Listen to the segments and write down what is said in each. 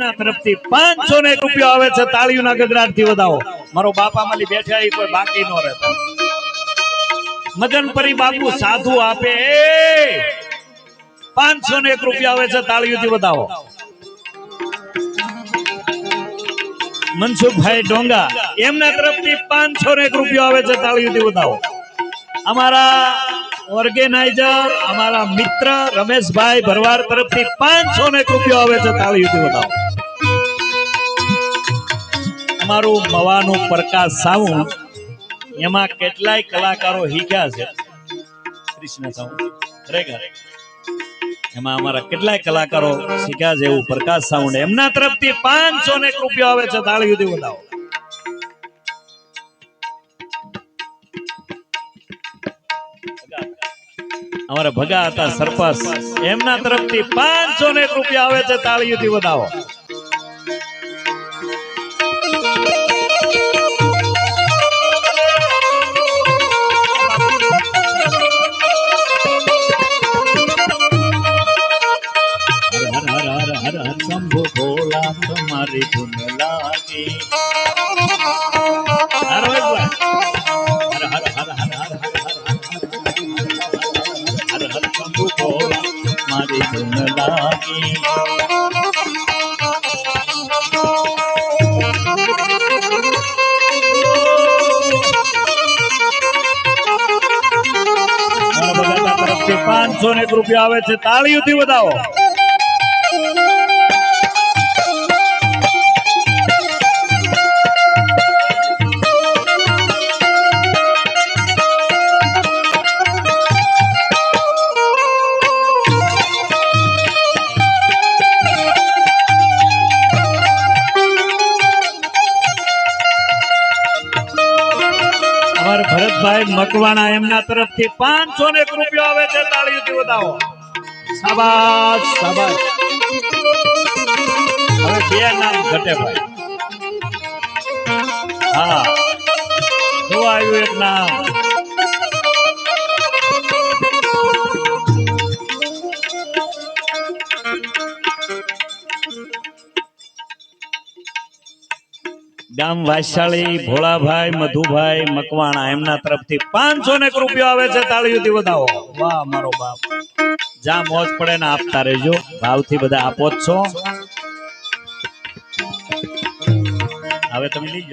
એમના તરફથી 501 રૂપિયા આવે છે. તાળીઓના ગગડાટથી વધાવો. મારો બાપા માલી બેઠા એ કોઈ બાકી ન રહેતા. મદનપરી બાપુ સાધુ આપે 501 રૂપિયા આવે છે. તાળીઓથી વધાવો. મનસુખભાઈ ડોંગા એમના તરફથી 501 રૂપિયા આવે છે. તાળીઓથી વધાવો. અમારા ઓર્ગેનાઇઝર અમારા મિત્ર રમેશભાઈ ભરવાડ તરફથી 501 રૂપિયા આવે છે. તાળીઓથી વધાવો. અમારું મવાનું પ્રકાશ સાઉન્ડ એમાં કેટલાય કલાકારો શીખ્યા છે. કૃષ્ણ સાઉન્ડ ખરેખર એમાં અમારા કેટલાય કલાકારો શીખ્યા છે. એવું પ્રકાશ સાઉન્ડ એમના તરફથી 501 રૂપિયા આવે છે. તાળીઓથી વધાવો. અમારા ભગા હતા સરપંચ એમના તરફથી 501 રૂપિયા આવે છે. તાળીઓથી વધાવો. શંભુ ભોલા તમારી ધૂન લાગે. હર હર હર હર હર શંભુ ભોલા મારી ધૂન લાગે. તરફથી 501 રૂપિયા આવે છે. તાળીઓથી વધાવો. ભરતભાઈ મકવાણા એમના તરફથી 501 રૂપિયા આવે છે. તાળીઓથી વધાવો. શાબાશ શાબાશ. હવે બે નામ ઘટે ભાઈ. હા જો આવ્યું એક નામ. ગામ વાસાળી ભોળાભાઈ મધુભાઈ મકવાણા એમના તરફથી 501 રૂપિયા આવે છે. તાળીઓથી વધાવો. વાહ મારો બાપ. જ્યાં મોજ પડે ને આપતા રહેજો. ભાવથી બધા આપો જ છો. હવે તમે લઈ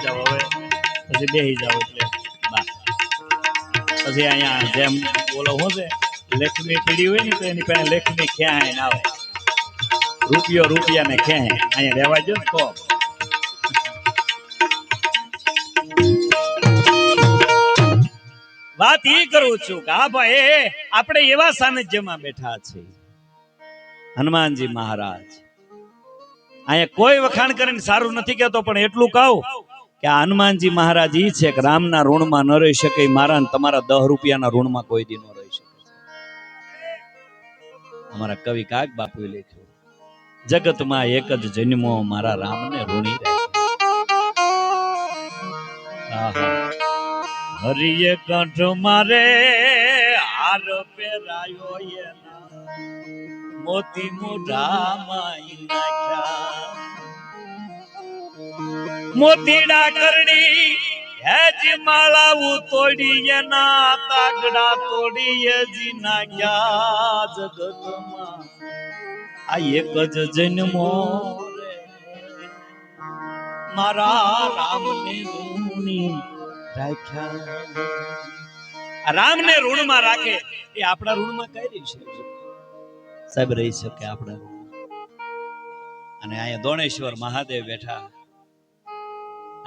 જાઓ હવે પછી બેસી જાઓ. એટલે પછી અહીંયા જેમ બોલો શું છે લેખની પીડી હોય ને તો એની પાસે લેખની ક્યાં આવે. રૂપિયા ને ક્યાં અહીંયા રહેવા જો ને તો. વાત એ કરું છું કે હા ભાઈ આપણે એવા સાનિધ્યમાં બેઠા છે. હનુમાનજી મહારાજ અહીંયા કોઈ વખાણ કરીને સારું નથી કહેતો, પણ એટલું કહું કે આ હનુમાનજી મહારાજ ઈ છે કે રામના ઋણમાં ન રહી શકે. મારા ને તમારા 10 રૂપિયાના ઋણમાં કોઈ દી ન રહી શકે. અમારા કવિ કાગ બાપુએ લખ્યું, જગતમાં એક જ જન્મો મારા રામને ઋણી રાખ્યો. હરિયે કંઠ મારે હાર પહેરાયો એના મોતી મોઢામાં નાખ્યા. મોતીડા કરડી હેજ માળા તોડી એના તાગડા તોડી જી નાખ્યા. જગતમાં આ એક જ જન્મો મારા રામને ઋણી રાખ્યા. રામને ઋણમાં રાખે એ આપણા ઋણમાં કઈ રહી છે સાહેબ? રહી શકે આપણા ઋણમાં. અને અહીંયા દોણેશ્વર મહાદેવ બેઠા.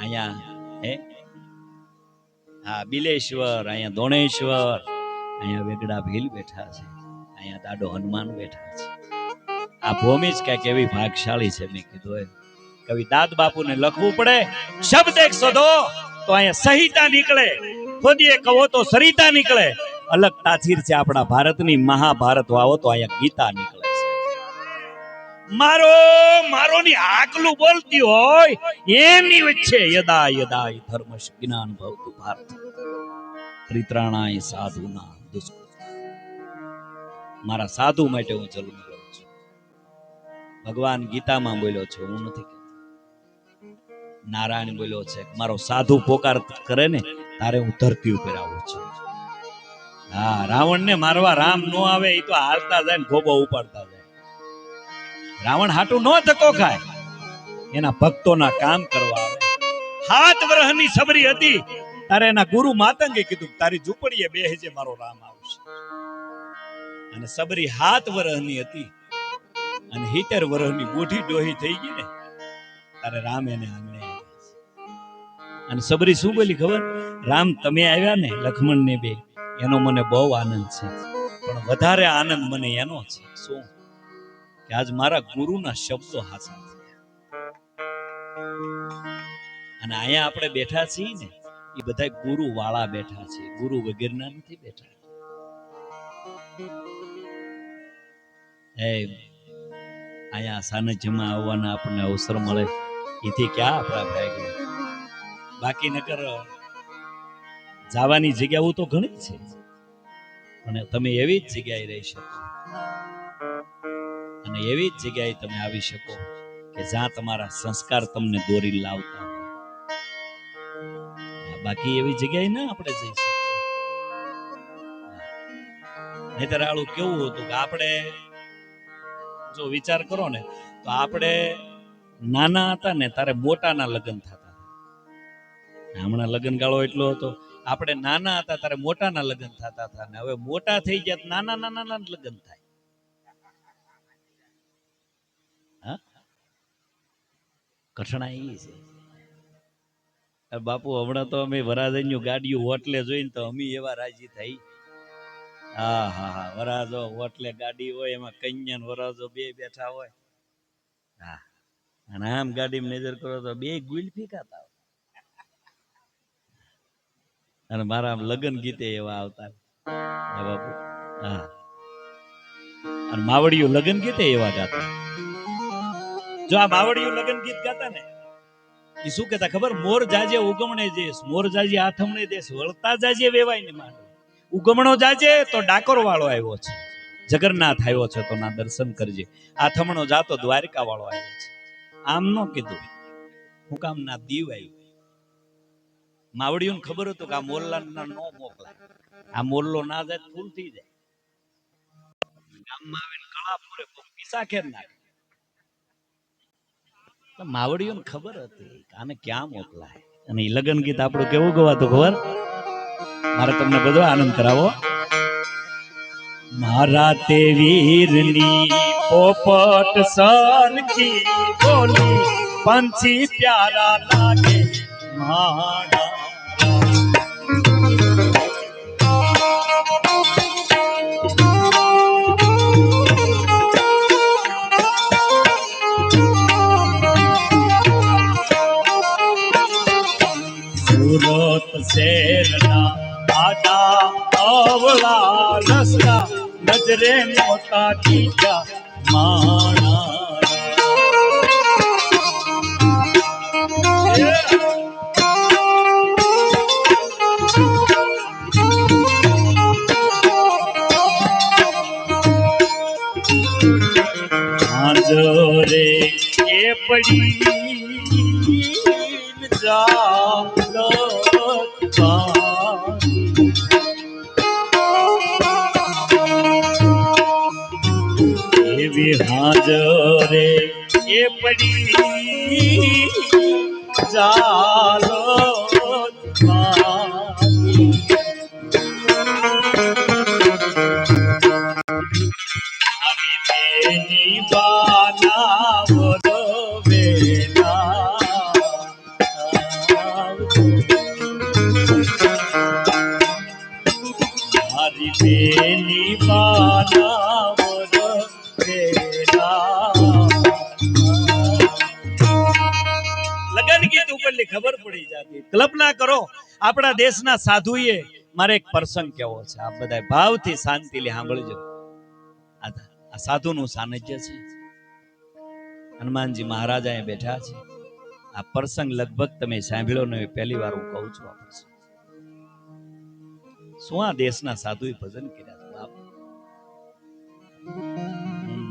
અહીંયા હા બિલેશ્વર, અહીંયા દોણેશ્વર, અહીંયા વેગડા ભીલ બેઠા છે, અહીંયા દાડો હનુમાન બેઠા છે. આ ભૂમિ જ કઈક એવી ભાગશાળી છે. મેં કીધું કવિ દાદ બાપુને લખવું પડે શબ્દ એક શોધો તો અહીંયા સહિતા નીકળે. ખોદીએ કહો તો સરિતા નીકળે. અલગ તાસીર છે આપણા ભારતની. મહાભારત વાવો તો અહીંયા ગીતા નીકળે છે. મારો ની આકલું બોલતી હોય એમની વચ્ચે યદા યદા ધર્મ જ્ઞાન ભવતું ભારત પરિત્રાણાય સાધુના દુષ્કૃત. મારા સાધુ માટે હું જન્મ લઉં છું. ભગવાન ગીતામાં બોલ્યો છે, હું નથી કહેતો. નારાયણ બોલ્યો છે, મારો સાધુ પોકાર કરે ને તારે હું ધરતી ઉપર આવું છું. હા, રાવણ ને મારવા રામ નો આવે, એ તો હાલતા જાય ને ગોબો ઉપાડતા જાય. રાવણ હાટું નો ધક્કો ખાય, એના ભક્તોના કામ કરવા આવે. 7 વર્ષની સબરી હતી, તારે એના ગુરુ માતંગે કીધું તારી ઝૂંપડીએ બેહજે, મારો રામ આવશે. અને સબરી 7 વર્ષની હતી અને 70 વર્ષની બુઢી ડોહી થઈ ગઈ ને તારે રામ એને આંગણે આવ્યા. અને સબરી શું બોલી ખબર? રામ તમે આવ્યા ને લક્ષ્મણ ને બે, એનો મને બહુ આનંદ છે, પણ વધારે આનંદ મને એનો છે. શું? કે આજ મારા ગુરુના શબ્દો હાચા થયા. અને અહીંયા આપણે બેઠા છીએ ને, એ બધા ગુરુ વાળા બેઠા છે, ગુરુ વગેરેના નથી બેઠા. અહીંયા સાનિધ્યમાં આવવાના આપણને અવસર મળે, એથી ક્યાં આપણા ભાઈ. બાકી નકર જવાની જગ્યાઓ તો ઘણી છે, પણ તમે એવી જ જગ્યાએ રહી શકો અને એવી જ જગ્યાએ તમે આવી શકો કે જ્યાં તમારા સંસ્કાર તમને દોરી લાવતા હોય. બાકી એવી જગ્યાએ ના આપણે જઈ શકીએ. નહીતર આળું કેવું હતું કે આપણે જો વિચાર કરો ને, તો આપણે નાના હતા ને તારે મોટાના લગ્ન થતા. હમણાં લગ્ન ગાળો એટલો હતો, આપણે નાના હતા ત્યારે મોટાના લગ્ન થતા હતા, ને હવે મોટા થઈ ગયા નાના નાના લગ્ન થાય. હા, કઠણાઈ છે બાપુ. હમણાં તો અમે વરાજાની ગાડીઓ હોટલે જોઈને તો અમે એવા રાજી થઈ. હા હા હા, વરાજો હોટલે ગાડી હોય, એમાં કન્યા વરાજો બે બેઠા હોય. હા, અને આમ ગાડીમાં નજર કરો તો બે ગુલફી ખાતા હોય. અને મારા લગ્ન ગીતે એવા આવતા બાપુ. હા, અને માવડીયું લગ્ન ગીતે એવા ગાતા. જો આ માવડીયું લગ્ન ગીત ગાતા ને, એ શું કહેતા ખબર? મોર જાજે ઉગમણે દેશ, મોર જાજે આથમણે દેશ, વળતા જાજે વેવાય ને માંડ. ઉગમણો જાજે તો ડાકોર વાળો આવ્યો છે, જગન્નાથ આવ્યો છે તો ના દર્શન કરજે. આથમણો જાતો દ્વારકા વાળો આવ્યો છે. આમ નો કીધું, હું કામ ના દીવ આવ્યું. માવડીઓને ખબર હતું કે આ મોરલા ના નો મોકલાય, આ મોરલો ના જાય ફૂલ થઈ જાય. ગામમાં આવીને કળા પૂરે પીસા ખેર નાખે. માવડીઓને ખબર હતી કે આને ક્યાં મોકલાય. અને એ લગ્ન ગીત આપણું કેવું ગવાતું ખબર? મારે તમને બધો આનંદ કરાવો. મારા તે વીરની પોપટ સરખી બોલી, પંછી પ્યારા લાગે મારા. સુરત શેરના આડા અવળા રસ્તા, નજરે મોટા કીધા માણા. રે એ પડી જાલો એવી હાજરે એ પડી જાલો બેની બાના લગન ગીત ઉપરની ખબર પડી જતી. કલ્પના કરો, આપણા દેશના સાધુએ, મારે એક પ્રસંગ કેવો છે, આ બધા ભાવથી શાંતિથી સાંભળજો. આ સાધુનું સાનિધ્ય છે, હનુમાનજી મહારાજ અહીંયા બેઠા છે. આ પ્રસંગ લગભગ તમે સાંભળ્યો નહીં, પહેલી વાર હું કહું છું. આ પ્રસંગ શું આ દેશના સાધુએ ભજન કર્યા છે બાપ.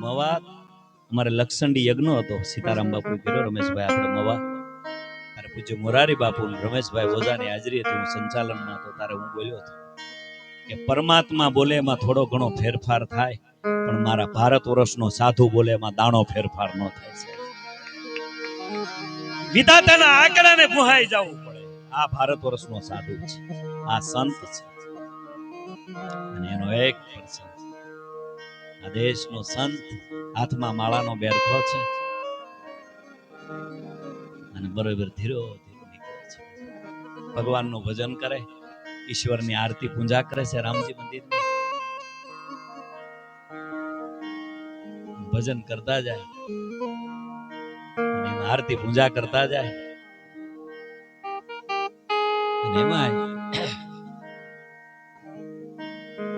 મવાદ અમારે લક્ષંડી યજ્ઞ હતો, સીતારામ બાપુ કર્યો, રમેશભાઈ આપણે મવા, તારે પૂજ્ય મોરારી બાપુ રમેશભાઈ ઓઝાની હાજરી હતી, હું સંચાલનમાં હતો, તારે હું બોલ્યો હતો કે પરમાત્મા બોલે એમાં થોડો ઘણો ફેરફાર થાય, પણ મારા ભારત વર્ષનો સાધુ બોલે એમાં દાણો ફેરફાર ન થાય છે. વિધાતાના આંકડાને ભુહાઈ જવું પડે. આ ભારત વર્ષનો સાધુ છે, આ સંત છે, અને એનો એક પ્રસંગ, આ દેશનો સંત હાથમાં માળાનો બેરખો છે અને બરોબર ધીરો ધીરો નીકળે છે, ભગવાનનું ભજન કરે, ઈશ્વરની આરતી પૂજા કરે છે, રામજી મંદિરમાં ભજન કરતા જાય, આરતી પૂજા કરતા જાય, અને એમાં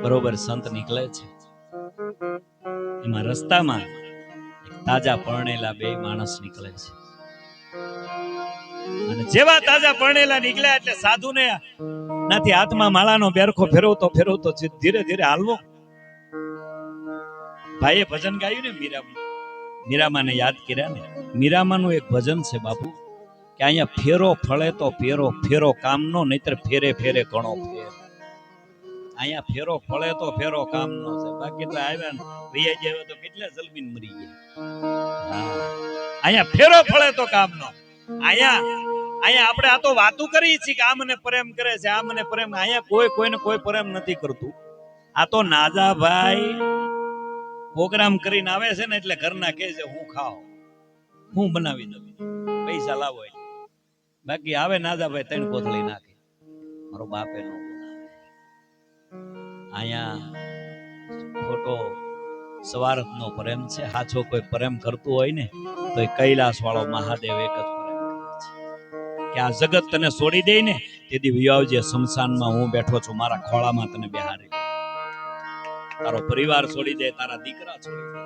બરોબર સંત નીકળે છે. એમાં રસ્તામાં તાજા પરણેલા બે માણસ નીકળે છે, અને જેવા તાજા પરણેલા નીકળ્યા એટલે સાધુને નાથી હાથમાં માળાનો બેરખો ફેરવતો ફેરવતો ધીરે ધીરે હાલવો. ભાઈએ ભજન ગાયું ને મીરામાને યાદ કર્યા ને. મીરામાનું એક ભજન છે બાપુ કે અહીંયા ફેરો ફળે તો ફેરો ફેરો કામનો, નહીતર ફેરે ફેરે ઘણો ફેર. અહીંયા ફેરો ફળે તો ફેરો કામનો છે, બાકી તો આવ્યા ને ભૈયા જેવા તો કેટલા જલમીન મરી ગયા. અહીંયા ફેરો ફળે તો કામનો. અહીંયા આપણે આ તો વાતું કરી છીએ કે આ મને પ્રેમ કરે છે, આ મને પ્રેમ. અહીંયા કોઈ કોઈને કોઈ પ્રેમ નથી કરતું. આ તો નાજાભાઈ પ્રોગ્રામ કરીને આવે છે ને એટલે ઘરના કહે છે હું ખાઓ, હું બનાવી દઉં, પૈસા લાવો. બાકી આવે નાજાભાઈ 3 કોથળી નાખે, મારો બાપે નો બનાવે. અહીંયા ખોટો સ્વાર્થનો પ્રેમ છે. સાચો કોઈ પ્રેમ કરતું હોય ને તો એ કૈલાસ વાળો મહાદેવ એક જ પ્રેમ કરે છે કે આ જગત તને છોડી દે ને તેથી વિયાવજે શમશાનમાં, હું બેઠો છું મારા ખોળામાં તને બેહારી. તારો પરિવાર છોડી દે, તારા દીકરા છોડી દે,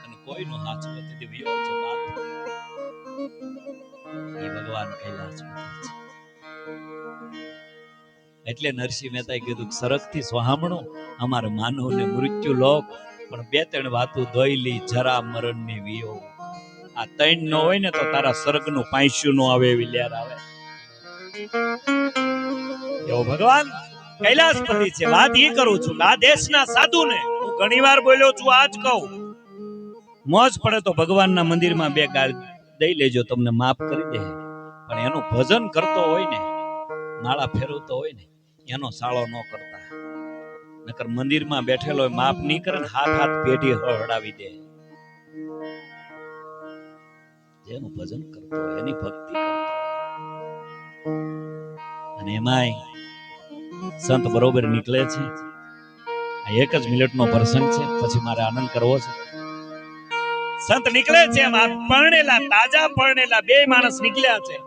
અને કોઈનો હાચવો તેથી વિયાવજે બાપ. એ ભગવાન કૈલાસમાં છે. એટલે નરસિંહ મહેતાએ કીધું સરગથી સોહામણું અમારે માનવને મૃત્યુ લોક, પણ 2-3 વાતો દોયલી જરા મરણની વિયોગ. આ 3 નો હોય ને તો તારા સ્વર્ગનું પાંચ્યું નો આવે એવી લહેર આવે. એવો ભગવાન કૈલાસપતિ છે. વાત એ કરું છું કે આ દેશના સાધુને હું ઘણીવાર બોલ્યો છું, આજ કહું, મોજ પડે તો ભગવાનના મંદિરમાં 2 ગાળ દઈ લેજો, તમને માફ કરી દે. પણ એનું ભજન કરતો હોય ને, માળા ફેરવતો હોય ને, એનો સાળો ન કરતા. નકર મંદિરમાં બેઠેલો હોય માફ નહીં કરે ને હાથ પેઢી હળડાવી દે. જેનું ભજન કરતો હોય, એની ભક્તિ કરતો હોય, અને એમાંય સંત બરોબર નીકળે છે. આ 1 જ મિનિટનો પ્રસંગ છે, પછી મારે આનંદ કરવો છે. સંત નીકળે છે, એમાં પરણેલા તાજા પરણેલા 2 માણસ નીકળ્યા છે,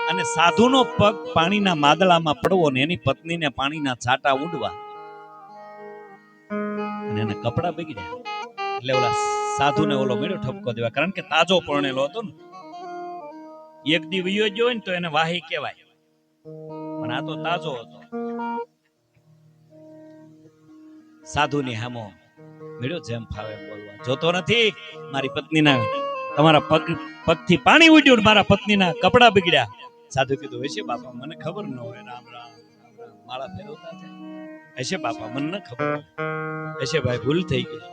અને સાધુનો પગ પાણીના માદળામાં પડવો ને એની પત્નીને પાણીના છાંટા ઉડવા, અને એના કપડા બગડ્યા. એટલે ઓલા સાધુને ઓલો મેળો ઠપકો દેવા, કારણ કે તાજો પરણેલો હતો ને. 1 દી વયો ગયો ને તો એને વાહી કહેવાય, પણ આ તો તાજો હતો. સાધુની હામો મેળો જેમ ફાવે બોલવા. જોતો નથી મારી પત્નીના, તમારા પગથી પાણી ઉડ્યું, મારા પત્નીના કપડા બગડ્યા. સાધુ કીધું હશે બાપા, મને ખબર ન હોય. રામ રામ માળા ફેરવતા જાય. હશે બાપા, મને ન ખબર. હશે ભાઈ, ભૂલ થઈ ગઈ.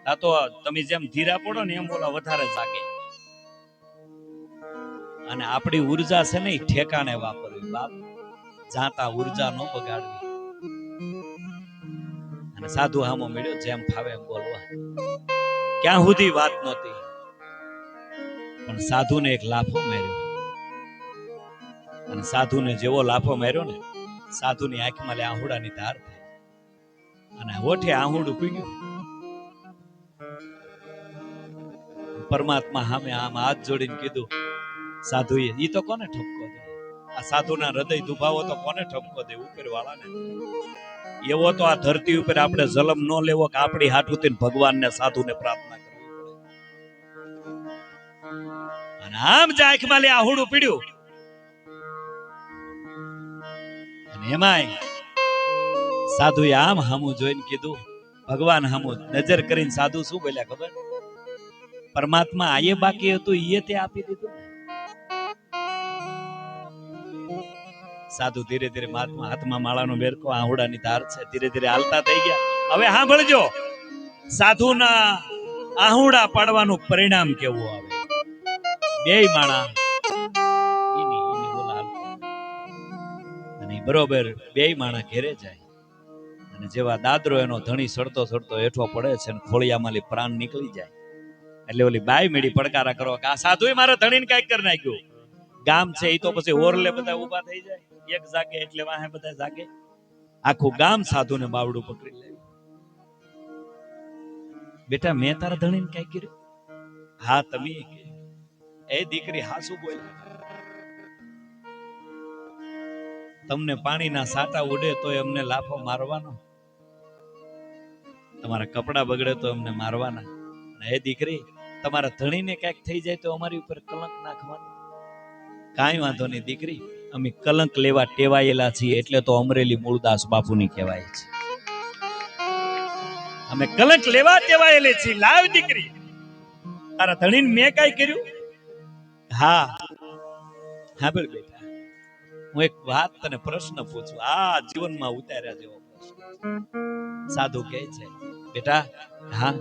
આ તો તમે જેમ ધીરા પડો ને એમ બોલા વધારે જાગે. અને આપણી ઉર્જા છે ને એ ઠેકાણે વાપરવી બાપ, જાતા ઉર્જા ન બગાડવી. અને સાધુ હામો મળ્યો, જેમ ફાવે એમ બોલવા. ક્યાં સુધી વાત નહોતી, પણ સાધુને એક લાફો માર્યો. અને સાધુને જેવો લાફો માર્યો ને, સાધુની આંખમાં આહુડાની ધાર થઈ, અને હોઠે આહુડું પીગ્યું. પરમાત્મા સામે આમ હાથ જોડીને કીધું, સાધુએ ઈ તો કોને ઠપકો દે? આ સાધુના હૃદય દુભાવો તો કોને ઠપકો દે? ઉપર વાળાને. એવો તો આ ધરતી ઉપર આપણે જલમ ન લેવો કે આપણી હાટુથી ભગવાનને સાધુને પ્રાર્થના કરવી પડે. અને આમ જ આંખમાં આહુડું પીડ્યું. અને એમાંય સાધુએ આમ હામું જોઈને કીધું, ભગવાન હામું નજર કરીને સાધુ શું બોલ્યા ખબર? પરમાત્મા આયે બાકી હતું એ તે આપી દીધું. સાધુ ધીરે ધીરે મહાત્મા હાથમાં માળાનો બેરકો આહુડાની ધાર છે, ધીરે ધીરે હાલતા થઈ ગયા. હવે સાંભળજો, સાધુના આહુડા પાડવાનું પરિણામ કેવું આવે. બે માણા અને બરોબર બે માણા ઘેરે જાય અને જેવા દાદરો એનો ધણી સડતો સડતો હેઠો પડે છે અને ખોળિયામાંથી પ્રાણ નીકળી જાય એટલે ઓલી બાઈ મેળી પડકારા કરો કે આ સાધુએ મારા ધણીને કઈક કરી નાખ્યું. ગામ છે એ તો પછી ઓરલે બધા ઊભા થઈ જાય, એક જાગે એટલે વાહે બધા જાગે. આખું ગામ સાધુને બાવડું પકડી લે. બેટા મેં તારા ધણીને કઈ કર્યું? હા તમે. એ દીકરી હાસુ બોલ્યા, તમને પાણીના સાટા ઉડે તો અમને લાફો મારવાનો, તમારા કપડા બગડે તો અમને મારવાના. એ દીકરી તમારા ધણીને કઈક થઈ જાય તો અમારી ઉપર કલંક નાખવાનું. કાંઈ વાંધો નહીં દીકરી, અમે કલંક લેવા ટેવાયેલા છીએ એટલે તો અમરેલી મૂળદાસ બાપુની કહેવાય છે. અમે કલંક લેવા ટેવાયેલી છીએ. લાવ દીકરી, તારા ધણીને મેં કઈ કર્યું? હા હા બોલ બેટા, હું એક વાત તને પ્રશ્ન પૂછું, આ જીવનમાં ઉતાર્યા જેવો પ્રશ્ન. સાધુ કહે છે, બેટા હા,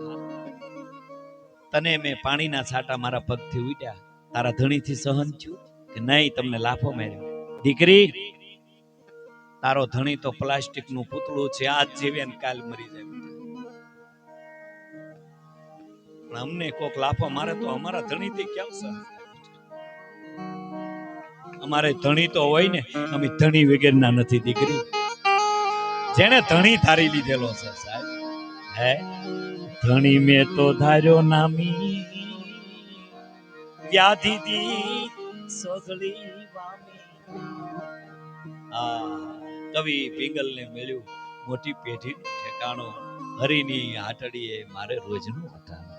તને મેં પાણીના છાંટા મારા પગથી ઉડ્યા, તારા ધણીથી સહન થયું કે નહીં? તમને લાફો માર્યો. દીકરી તારો ધણી તો પ્લાસ્ટિક નું પૂતળું છે, આજ જીવે ને કાલ મરી જાય. પણ અમને કોક લાફો મારે તો અમારા ધણીથી કેમ સહન? અમારે ધણી તો હોય ને, અમે ધણી વગરના નથી દીકરી. જેને ધણી ધારી લીધેલો છે સાહેબ, હે ધણી મેં તો ધાર્યો નામી, વ્યાધિ દી સોગળી વામી. કવિ પિંગલ ને મળ્યું મોટી પેઢી ઠેકાણો, હરિની હાટડીએ મારે રોજનું હટાણું.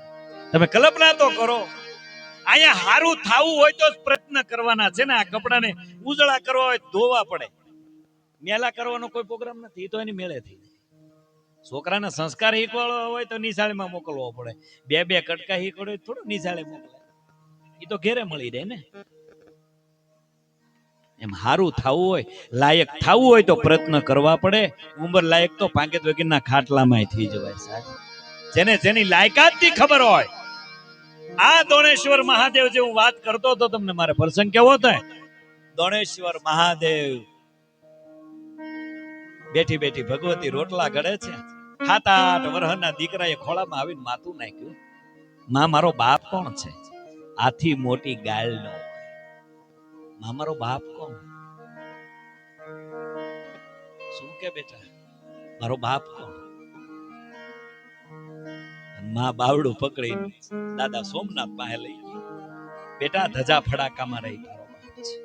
તમે કલ્પના તો કરો, અહીંયા હારું થાવું હોય તો પ્રયત્ન કરવાના છે ને. આ કપડાને ઉજળા કરવા હોય ધોવા પડે, મેલા કરવાનો કોઈ પ્રોગ્રામ નથી, એ તો એની મેળે થઈ જાય. છોકરાના સંસ્કાર શીખવાડવા હોય તો નિશાળીમાં મોકલવો પડે. બે બે કટકા શીખવાડે થોડું નિશાળે મોકલે, એ તો ઘેરે મળી રહે ને. એમ હારું થાવું હોય, લાયક થાવું હોય તો પ્રયત્ન કરવા પડે. ઉંમર લાયક તો પાંકેત વગરના ખાટલામાં થઈ જવાય સાહેબ, જેને જેની લાયકાતની ખબર હોય. આ દોણેશ્વર મહાદેવ જે હું વાત કરતો હતો તમને, મારે પ્રસંગ કેવો થાય. દોણેશ્વર મહાદેવ બેઠી બેઠી ભગવતી રોટલા ઘડે છે. 7-8 વર્ષના દીકરાએ ખોળામાં આવીને માથું નાખ્યું, માં મારો બાપ કોણ છે? આથી મોટી ગાળ નો, માં મારો બાપ કોણ? શું કે બેટા મારો બાપ કોણ? માં બાવડું પકડી દાદા સોમનાથ પાસે લઈ ગઈ. બેટા ધજા ફડાકામાં રહી તારો બાપ છે.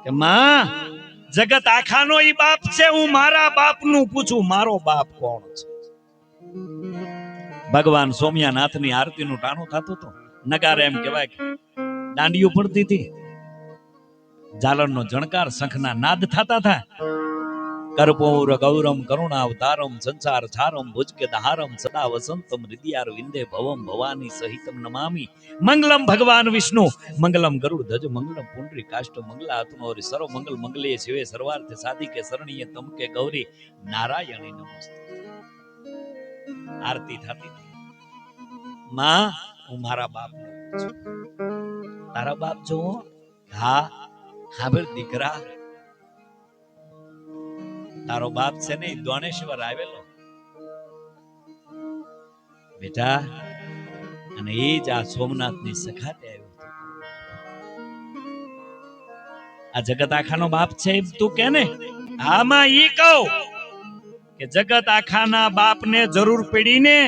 કે માં જગત આખાનો ઈ બાપ છે, હું મારા બાપનું પૂછું, મારો બાપ કોણ છે? ભગવાન સોમયાનાથની આરતીનું ટાણું થતું હતું. નગારે એમ કહેવાય કે દાંડીઓ પડતી હતી, ઝાલરનો જણકાર, શંખના નાદ થતા હતા. કર્પૂર ગૌરમ કરુણાવતારમ સંસાર છારમ ભુજકે દહારમ સદા વસંતમ હૃદયાર વિંદે ભવમ ભવાની સહિતમ નમામી. મંગલમ ભગવાન વિષ્ણુ મંગલમ ગરુડ ધજ મંગલમ પુંડરી કાષ્ટ મંગલાત્મોરી સર્વ મંગલ મંગલીય શિવે સર્વાર્થે સાધિકે શરણીય તમકે ગૌરી નારાયણી નમસ્તે. આરતી થતી હતી. માં હું મારા બાપ છું. તારા બાપ જો? હા હા ભાઈ દીકરા, તારો બાપ છે ને દોણેશ્વર આવેલો બેટા, અને એ જ આ સોમનાથની સખાતે આવ્યો. આ જગત આખાનો બાપ છે તું કે ને? આમાં ઈ કહું કે જગત આખાના બાપને જરૂર પડી ને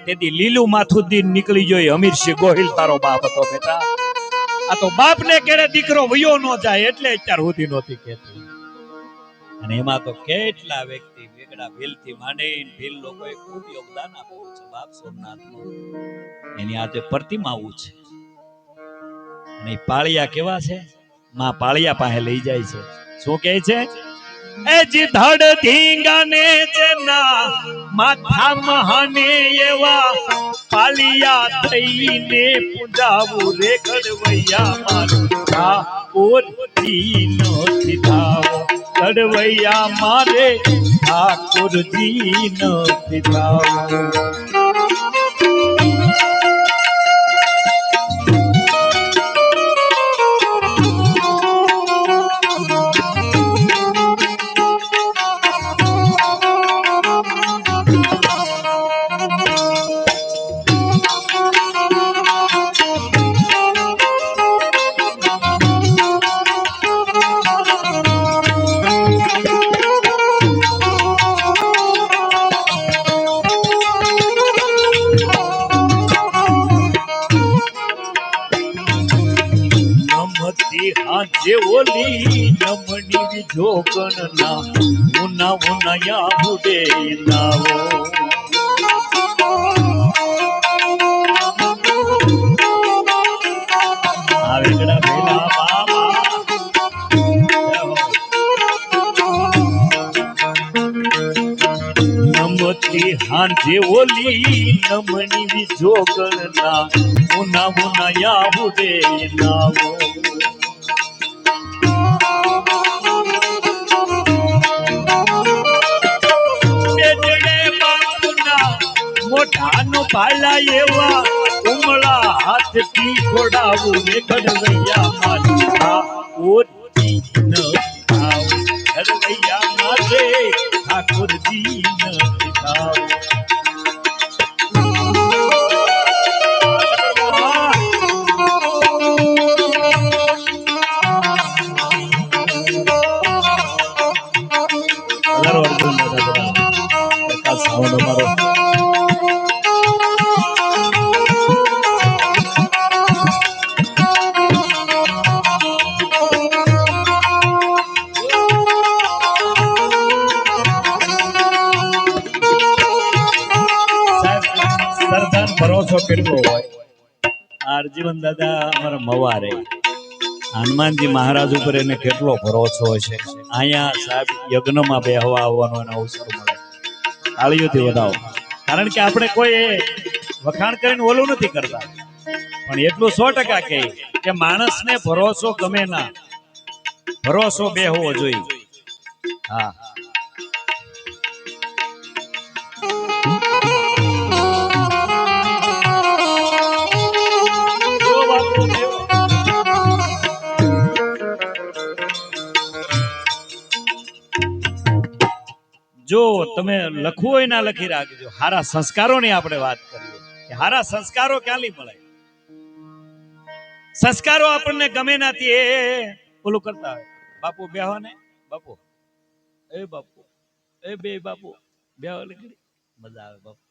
તેથી લીલું માથું દીન નીકળી જોઈ. અમીરસિંહ ગોહિલ તારો બાપ હતો બેટા. આ તો બાપને કેડે દીકરો વયો ન જાય એટલે અત્યાર સુધી નહોતી કહેતી. અને એમાં તો કેટલા વ્યક્તિ વેગડા ભીલથી માંડીને ભીલ લોકોએ ખૂબ યોગદાન આપ્યું છે બાપ સોમનાથનું. એની આ પ્રતિમાવું છે. અને પાળિયા કેવા છે? માં પાળિયા પાસે લઈ જાય છે. શું કહે છે? એ જી ધડ ધીંગાને જેના માથા મહાને એવા પાલિયા થઈને પૂજાવું રે ઘડવૈયા મારું ઠાકોર જીનો સીધાવો ઘડવૈયા મારે ઠાકોર જીનો સીધાવો જે ઓલી નમણી જોગણ ના ઉના ઉનાયા હુડે નાવો આ વેગડા ભેલા બાબા નમતી હાંજે ઓલી નમણી જોગણ ના ઉના ઉનાયા હુડે નાવો મોઢાનો પાલા એવા ઉમળા હાથથી ખોડાવું ને ઘડવૈયા મારા ઓછી ન થાવ ઘડવૈયા મારે ઠાકોરજી ન થાવ મારો ભરોસો કર્યો હોય આરજીવન દાદા અમારા મવારે હનુમાનજી મહારાજ ઉપર એને કેટલો ભરોસો છે અહીંયા સાહેબ યજ્ઞમાં બેહવા આવવાનો એનો અવસર મળે તાળીઓથી વધાવો કારણ કે આપણે કોઈ વખાણ કરીને ઓલું નથી કરતા પણ એટલું 100% કહે કે માણસને ભરોસો ગમે ના ભરોસો બેહવો જોઈએ હા જો તમે લખવું હોય ના લખી રાખજો હારા સંસ્કારોની આપણે વાત કરીએ કે હારા સંસ્કારો ક્યાંથી મળે સંસ્કારો આપણને ગમે નાથી એ ઓલું કરતા હોય બાપુ બેહો ને બાપુ એ બે બાપુ બેહો લખી મજા આવે બાપુ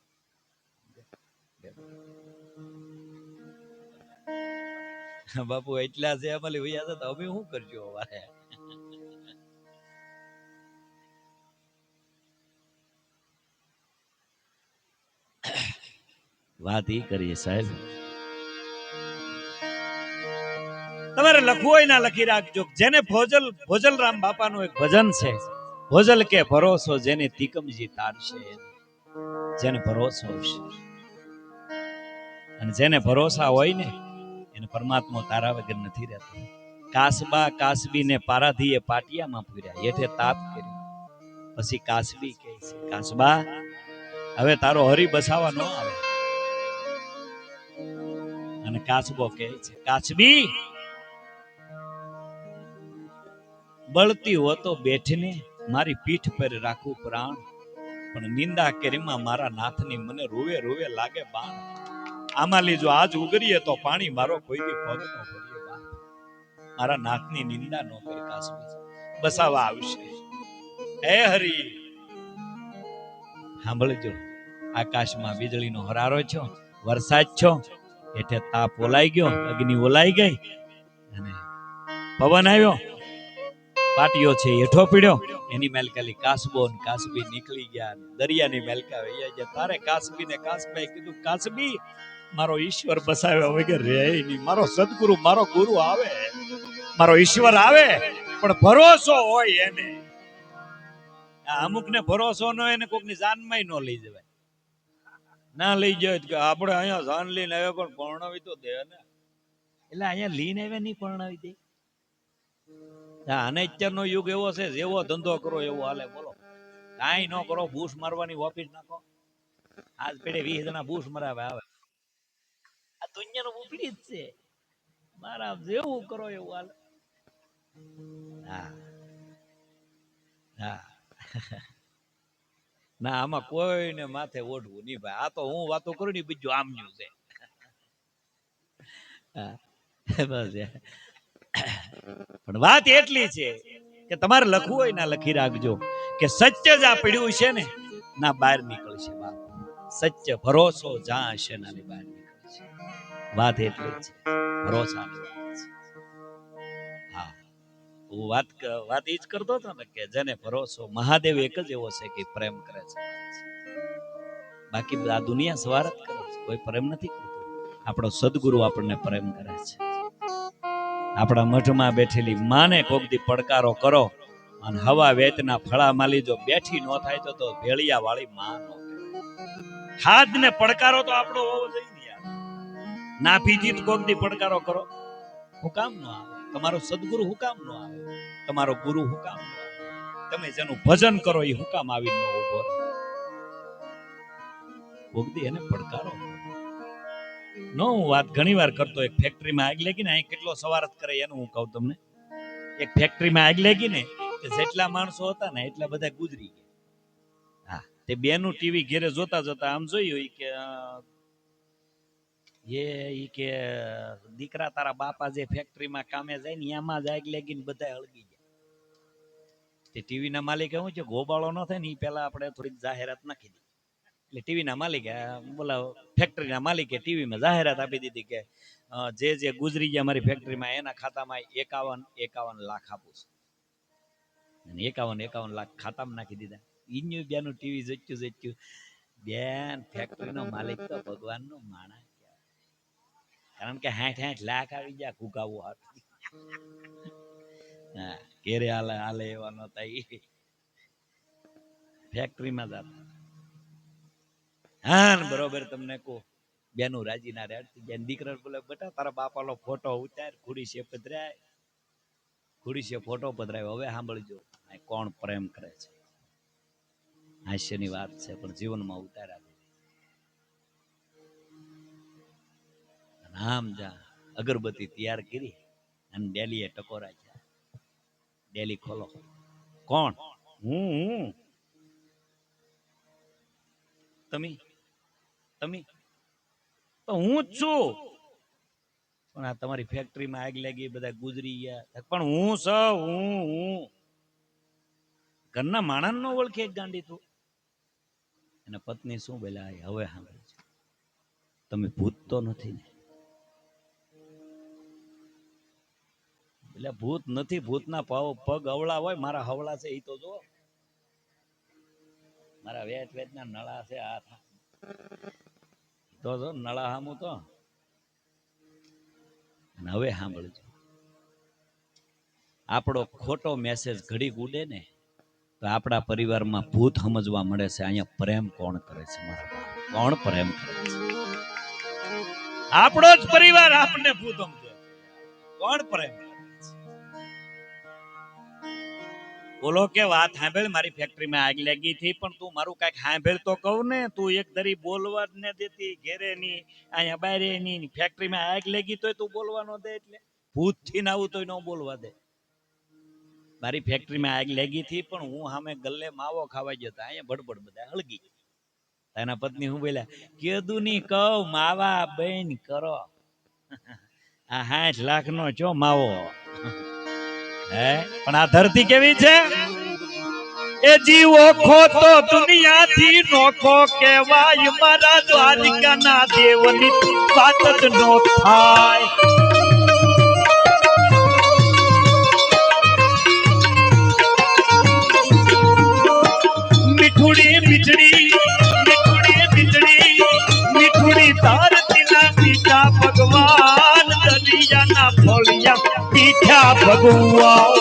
બાપુ એટલા છે અમારી વૈયા હતા અમે શું કરજો અમારે વાત ઈ કરીએ સાહેબ તમારે લખવું હોય ના લખી રાખજો જેને ભોજલરામ બાપાનું એક ભજન છે ભોજલ કે ભરોસો જેને તિકમજી તારશે જેને ભરોસો હશે અને જેને ભરોસા હોય ને એને પરમાત્મા તારા વગર નથી રહેતો કાસબા કાસબી ને પારાધીએ પાટિયામાં પૂર્યા હેઠે તાપ કર્યો પછી કાસબી કહે છે કાસબા હવે તારો હરી બસાવા ન આવે અને કાચબો કહે છે કાચબી બળતી હો તો બેઠને મારી પીઠ પર રાખું પ્રાણ પણ નિંદા કરીમાં મારા નાથની મને રોવે રોવે લાગે બાણ આમાં લીજો આજ ઉગરીએ તો પાણી મારો કોઈ દી પગ ન ભરીએ બાપ મારા નાથની નિંદા ન કરી કાચબી બસાવા આવશે હે હરી સાંભળજો આકાશમાં વીજળીનો હરારો છો વરસાદ છો એટલે તાપ ઓલાઈ ગયો અગ્નિ ઓલાઈ ગઈ અને પવન આવ્યો પાટીઓ છે હેઠો પીડ્યો એની મેલકાલી કાસબો ને કાસબી નીકળી ગયા દરિયાની મેલકા વૈયા ગયા તારે કાસબી ને કાસબાઈ કીધું કાસબી મારો ઈશ્વર બસાવ્યો વગર રે નહીં મારો સદગુરુ મારો ગુરુ આવે મારો ઈશ્વર આવે પણ ભરોસો હોય એને અમુક ને ભરોસો ન હોય ને કોક ની જાનમાં ન લઈ જવાય. ના લઈ જાય કે આપણે અહીંયા જાન લઈને આવ્યા પણ પરણાવી તો દે ને. એટલે અહીંયા લઈને આવ્યા નહીં પરણાવી દે. અને અત્યારનો યુગ એવો છે, જેવો ધંધો કરો એવો હાલે. બોલો, કાંઈ ન કરો, બૂસ મારવાની ઓફિસ નાખો. આજ પેઢે 20 જણા બૂસ મરાવે આવે. આ દુનિયાનો ઉપડી જ છે. મારા જેવું કરો એવું હાલે. હા હા ના, આમાં કોઈને માથે ઓઢવું નહીં ભાઈ. આ તો હું વાતો કરું ને બીજું આમનું છે. બસ પણ વાત એટલી છે કે તમારે લખવું હોય ને લખી રાખજો કે સત્ય જ આ પડ્યું છે ને ના બહાર નીકળશે. બાપ સત્ય ભરોસો જ્યાં હશે ના બહાર નીકળશે. વાત એટલી છે, ભરોસાની વાત છે. હા, હું વાત એ જ કરતો હતો ને કે જેને ભરોસો, મહાદેવ એક જ એવો છે કે પ્રેમ કરે છે. બાકી આ દુનિયા સવાર જ કરે છે, કોઈ પ્રેમ નથી કરતું. આપણો સદગુરુ આપણને પ્રેમ કરે છે. આપણા મઠમાં બેઠેલી માને કોક દી પડકારો કરો અને હવા વેતના ફળા માલી જો બેઠી ન થાય તો ભેળિયા વાળી માં નો ખાદ ને પડકારો તો આપણો હોવો જોઈએ ને યાર. ના પીધી કોક દી પડકારો કરો, હું કામ નો આવે? તમારો સદગુરુ હું કામ નો આવે? તમારો ગુરુ હું કામ નો આવે? તમે જેનું ભજન કરો એ હું કામ આવી ન ઉભો? કોક દી એને પડકારો. નો, હું વાત ઘણી વાર કરતો. એક ફેક્ટરીમાં આગ લાગી ને, અહીં કેટલો સવાર જ કરે એનું હું કહું તમને. એક ફેક્ટરીમાં આગ લાગી ને, જેટલા માણસો હતા ને એટલા બધા ગુજરી ગયા. હા, તે બેનું ટીવી ઘેરે જોતા જોતા આમ જોયું કે દીકરા તારા બાપા જે ફેક્ટરીમાં કામે જાય ને એમાં જ આગ લાગી ને બધા હળગી ગયા. તે ટીવી ના માલિકે શું છે, ગોબાળો ન થાય ને એ પેલા આપણે થોડીક જાહેરાત નાખી દીધી. એટલે ટીવીના માલિકે બોલા ફેક્ટરીના માલિકે ટીવીમાં જાહેરાત આપી દીધી કે જે ગુજરી ગયા મારી ફેક્ટરીમાં એના ખાતામાં 51 લાખ આપું છું. 51 લાખ ખાતામાં નાખી દીધા. ઈન્યુ બેનું ટીવી જોચ્યું બેન, ફેક્ટરીનો માલિક તો ભગવાનનો માણસ કહેવાય. કારણ કે 60 લાખ આવી ગયા કુકાવું હાથ. હા, ઘેરે હાલે એવા નતા ફેક્ટરીમાં જતા. હા, બરોબર. તમને કહું, બેનું રાજી ના રેડતી જાય. દીકરા બોલે બેટા તારા બાપાનો ફોટો ઉતાર, ખુડીશે પધરાય. ખુડીશે ફોટો પધરાય. હવે સાંભળજો કોણ પ્રેમ કરે છે. હાસ્યની વાત છે પણ જીવનમાં ઉતાર્યા. આમ જા અગરબત્તી તૈયાર કરી અને ડેલીએ ટકોરા છે. ડેલી ખોલો. કોણ? હું. તમે તો હું જ છું. પણ આ તમારી ફેક્ટરીમાં આગ લાગી, બધા ગુજરી ગયા. પણ હું ઘરના માણસ નો ઓળખે એક ગાંડી તું. એના પત્ની શું બોલ્યા? હવે સાંભળે છે, તમે ભૂત તો નથી ને? એટલે ભૂત નથી. ભૂતના પગ અવળા હોય, મારા હવળા છે એ તો જો. મારા વેચના નળા છે હાથ તો જો નળા હામું તો. હવે સાંભળજો, આપણો ખોટો મેસેજ ઘડીક ઉડે ને તો આપણા પરિવારમાં ભૂત સમજવા મળે છે. અહીંયા પ્રેમ કોણ કરે છે? મારા બાપ કોણ પ્રેમ કરે છે? આપણો જ પરિવાર આપણને ભૂત સમજે. કોણ પ્રેમ કરે છે? બોલો કે વાત સાંભળ, મારી ફેક્ટરીમાં આગ લાગી હતી પણ તું મારું કઈક સાંભળ તો કહું ને. તું એક ધરી બોલવા જ ને દેતી. ઘેરે ની, અહીંયા બારે ની, ફેક્ટરીમાં આગ લાગી તોય તું બોલવા ન દે. એટલે ભૂત થી ને આવું તોય ન બોલવા દે. મારી ફેક્ટરીમાં આગ લાગી હતી પણ હું સામે ગલ્લે માવો ખાવા ગયો હતા. અહીંયા બડબડ બધા હળગી. એના પત્ની હું બોલ્યા, કીધું ની કહું માવા બેન કરો. આ 60 લાખ નો ચો માવો. હે પણ આ ધરતી કેવી છે? એ જીવો ખોતો દુનિયાથી નોખો કહેવાય. મારા દ્વારિકાના દેવની વાત જ નો થાય. મીઠુડી મીઠડી મીઠુડી ધરતીના પીઠા ભગવાન. દરિયાના ફળિયા પીઠા ભગવાન.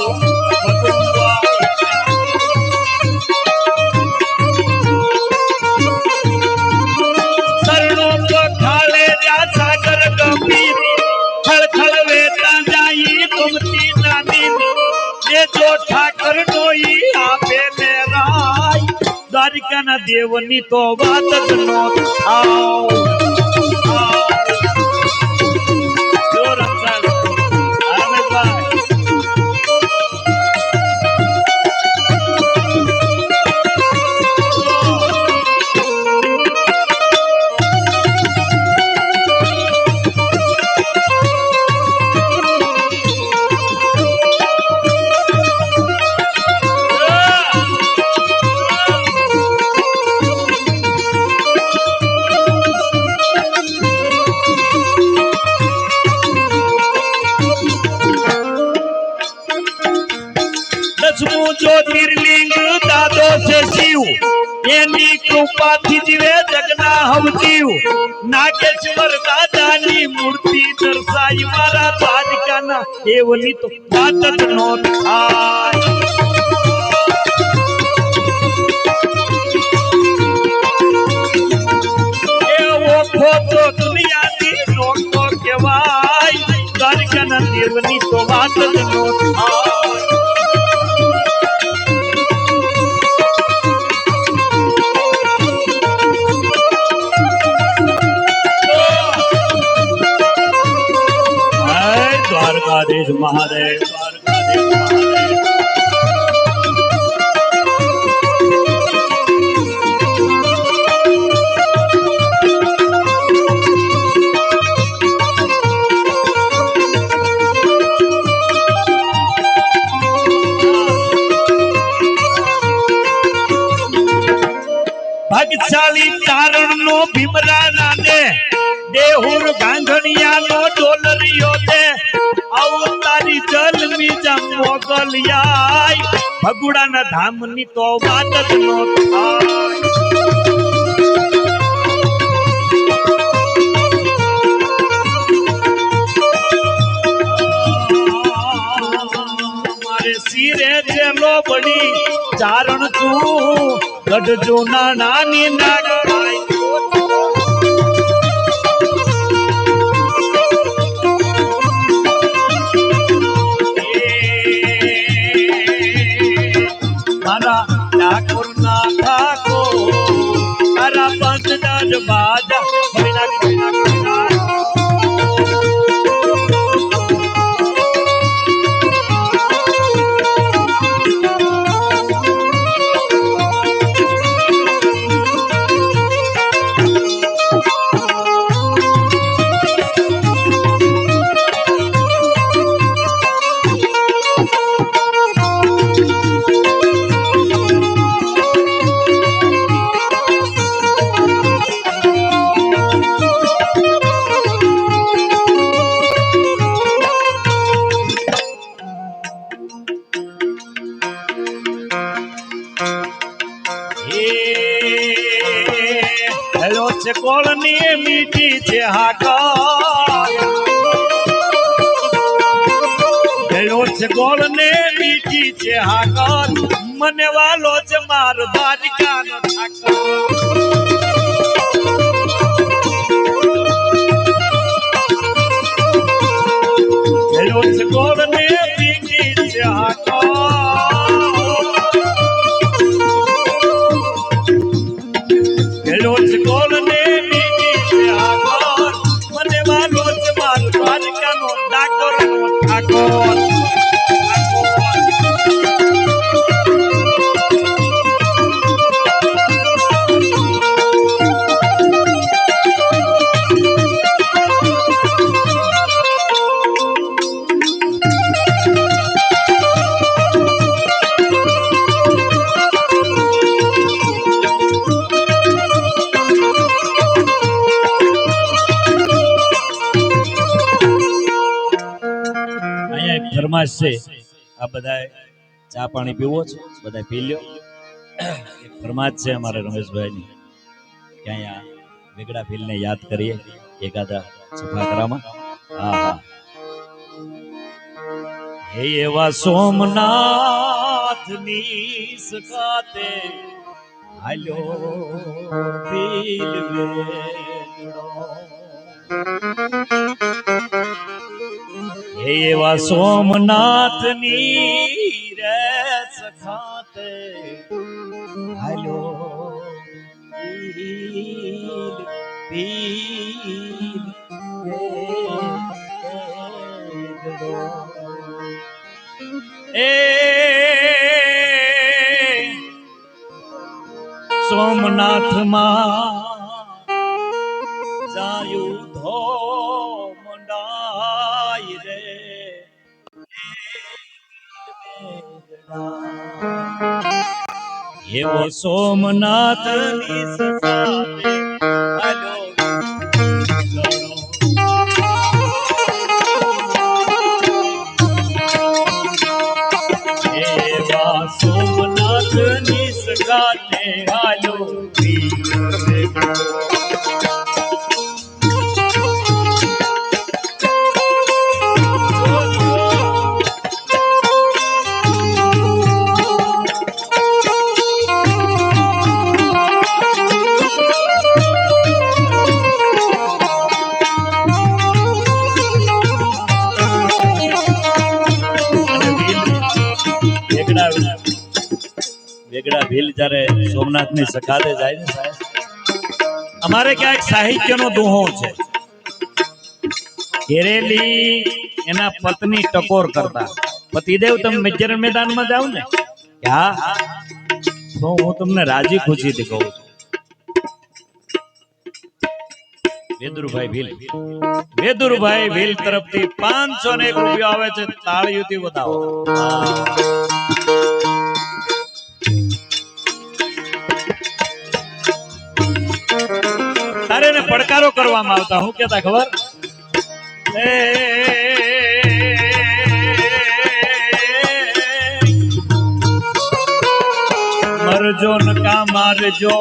જો ઠાકર નો ઈ આપે ને રાય દ્વારિકાના દેવની તો વાત જ નો આવ જો રમસાલ રમેશભાઈ જ્યોતિર્લિંગ દાદો છે શિવ એની કૃપાથી જીવે જગના હવજીવ નાગેશ્વર દાદાની મૂર્તિ દર્શાઈ મારા દ્વારિકાના દેવની તો વાત જ નો થાય એવો ખોટો દુનિયાની નોટો કહેવાય દ્વારિકાના દેવની તો વાત જ નો થાય દ્વારકાધીશ મહાદેવ દ્વારકાધીશ મહાદેવ ભાગશાળી તારણ નો ભીમરાના ને દેહુર ગાંધણિયા નો ડોલરિયો દે અવતારી જલમી જમ મોગલિયાય ભગુડાના ધામની તો વાત જ નો થાય મારે સિરે ચેલો બડી ચારણ તું ગઢજો ના નાની નાગરાય મારા ઠાકોર ના ઠાકોર તારા પંચદાર બાજા ભૈના ભૈના હેલો છે કોળની મીઠી છે હાકર હેલો છે કોળને મીઠી છે હાકર મને વાલો છે માર દ્વારિકાનો ઠાકર હેલો છે કોળને મીઠી છે હાકર ફરમાશ છે આ બધા ચા પાણી પીવો છો બધા પી લ્યો એક ફરમાશ છે અમારે રમેશભાઈની કે અહીંયા વેગડા ફીલને યાદ કરીએ એકાદા સફાકરામાં હા હા હે એવા સોમનાથની સકાતે હાલ્યો ફીલ વેગડો હે એવા સોમનાથની રે સોમનાથમાં જાયું ધો મંડાય રે એવો સોમનાથ ની સાથે આલો એવા સોમનાથ ની સગાતે આલો વેગડા ભીલ જ્યારે સોમનાથની સખાતે જાય ને સાહેબ, અમારે ક્યાંક સાહિત્યનો દોહો છે. ઘેરેલી એના પત્ની ટકોર કરતા, પતિદેવ તમે મેજર મેદાનમાં જાવ ને, હા તો હું તમને રાજી ખુશીથી કહું છું, વેદુરભાઈ ભીલ તરફથી 501 રૂપિયા આવે છે. તાળીઓથી વધાવો. તારે ને પડકારો કરવામાં આવતા, હું કેતા ખબર, મરજો નકા મારજો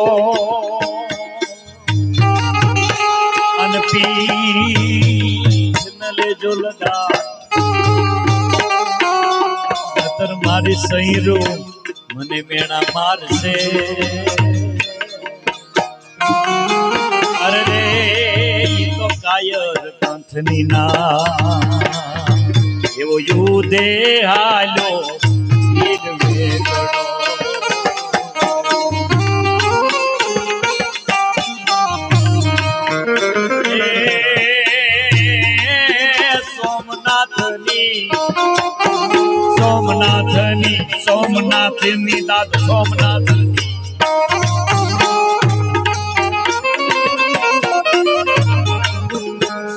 અન પીઠ ન લેજો લગા, નતર મારી સહીરો મને મેણા મારશે. અરે રે ઈ તો કાયર કંઠની ના એવો યુધે હાલો વીર વેગડો. સોમનાથની દાદ સોમનાથની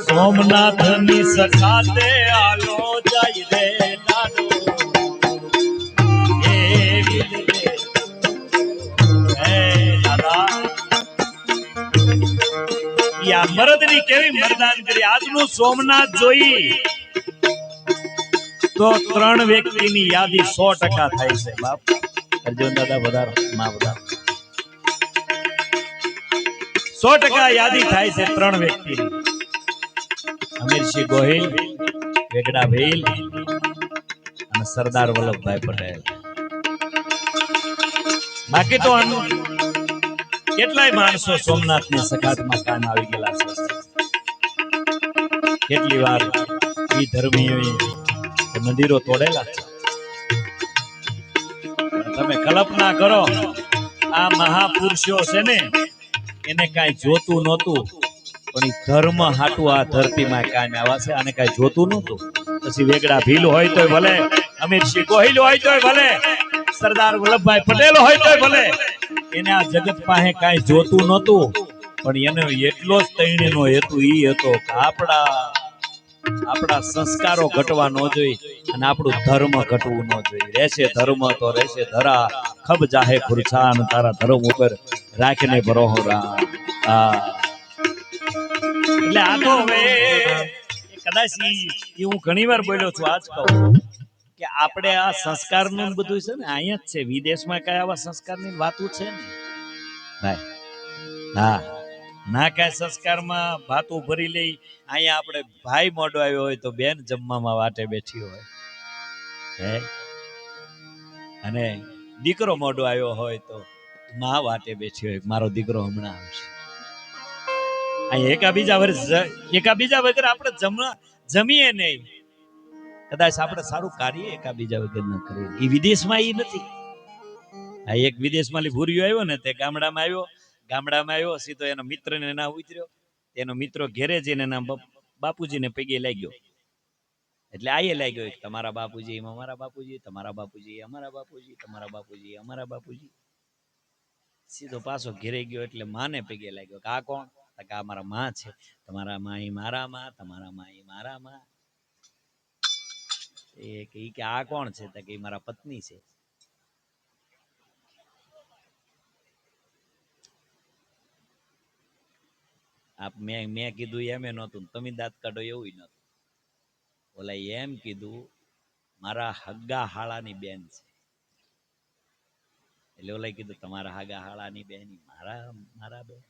સોમનાથની સખાતે આલો જાય રે નાનો એ દાદા યા મરદની કેવી મરદાન કરી. આજનું સોમનાથ જોઈ તો 3 વ્યક્તિની યાદી 100% થાય છે. બાપ અર્જુન દાદા વધારો, માં વધારો, 100% યાદી થાય છે 3 વ્યક્તિની. અમીરસિંહ ગોહિલ, વેગડા ભીલ અને સરદાર વલ્લભભાઈ પટેલ. બાકી તો કેટલાય માણસો સોમનાથની સખાતમાં કામ આવી ગયેલા છે. કેટલી વાર ઈ ધર્મીઓએ મંદિરો તોડેલા છે. તમે કલ્પના કરો, આ મહાપુરુષો છે ને, એને કાંઈ જોતું નહોતું, પણ ધર્મ હાટું આ ધરતીમાં કામ આવ્યા છે. આને કાંઈ જોતું નહોતું. પછી વેગડા ભીલ હોય તોય ભલે, અમીરસિંહ ગોહિલ હોય તોય ભલે, સરદાર વલ્લભભાઈ પટેલ હોય તોય ભલે, એને આ જગત પાસે કાંઈ જોતું નહોતું, પણ એને એટલો જ તૈણીનો હેતુ ઈ હતો કે આપણા સંસ્કારો ઘટવા ન જોઈએ અને આપણું ધર્મ ઘટવું ન જોઈએ. રહેશે ધર્મ તો રહેશે ધરા, ખબ જાહે ખુરછાન, તારા ધર્મ ઉપર રાખીને ભરોહો રામ. એટલે આ તો હવે કદાચ હું ઘણી વાર બોલ્યો છું, આજ કહું કે આપણે આ સંસ્કારનું બધું છે ને અહીંયા જ છે. વિદેશમાં કઈ આવા સંસ્કારની વાતો છે ને ભાઈ? હા, ના કાંઈ સંસ્કારમાં ભાતું ભરી લઈ. અહીંયા આપણે ભાઈ મોડો આવ્યો હોય તો બેન જમવામાં વાટે બેઠી હોય, હે, અને દીકરો મોડો આવ્યો હોય તો માં વાટે બેઠી હોય, મારો દીકરો હમણાં આવશે. એકાબીજા વગર આપણે જમીએ નહીં. કદાચ આપણે સારું કાર્ય એકાબીજા વગર ન કરીએ. એ વિદેશમાં એ નથી. આ એક વિદેશમાં ભૂરિયો આવ્યો ને, તે ગામડામાં આવ્યો સીધો એના મિત્રને ના ઉતર્યો. એનો મિત્રો ઘેરે જઈને એના બાપુજીને પગે લાગ્યો. એટલે આ લાગ્યો તમારા બાપુજી અમારા બાપુજી, તમારા બાપુજી અમારા બાપુજી, તમારા બાપુજી અમારા બાપુજી. સીધો પાછો ઘેરે ગયો એટલે માને પગે લાગ્યો કે આ કોણ? તો કે આ મારા માં છે. તમારા માં ઈ મારા માં, તમારા માં ઈ મારા માં. ઈ કે આ કોણ છે? તો કે ઈ મારા પત્ની છે. મેં કીધું એમ નહોતું, તમે દાંત કાઢો એવું નહોતું. ઓલા એમ કીધું મારા હગ્ગા હાળાની બેન છે. એટલે ઓલા કીધું તમારા હગા હાળાની બેન મારા મારા બેન.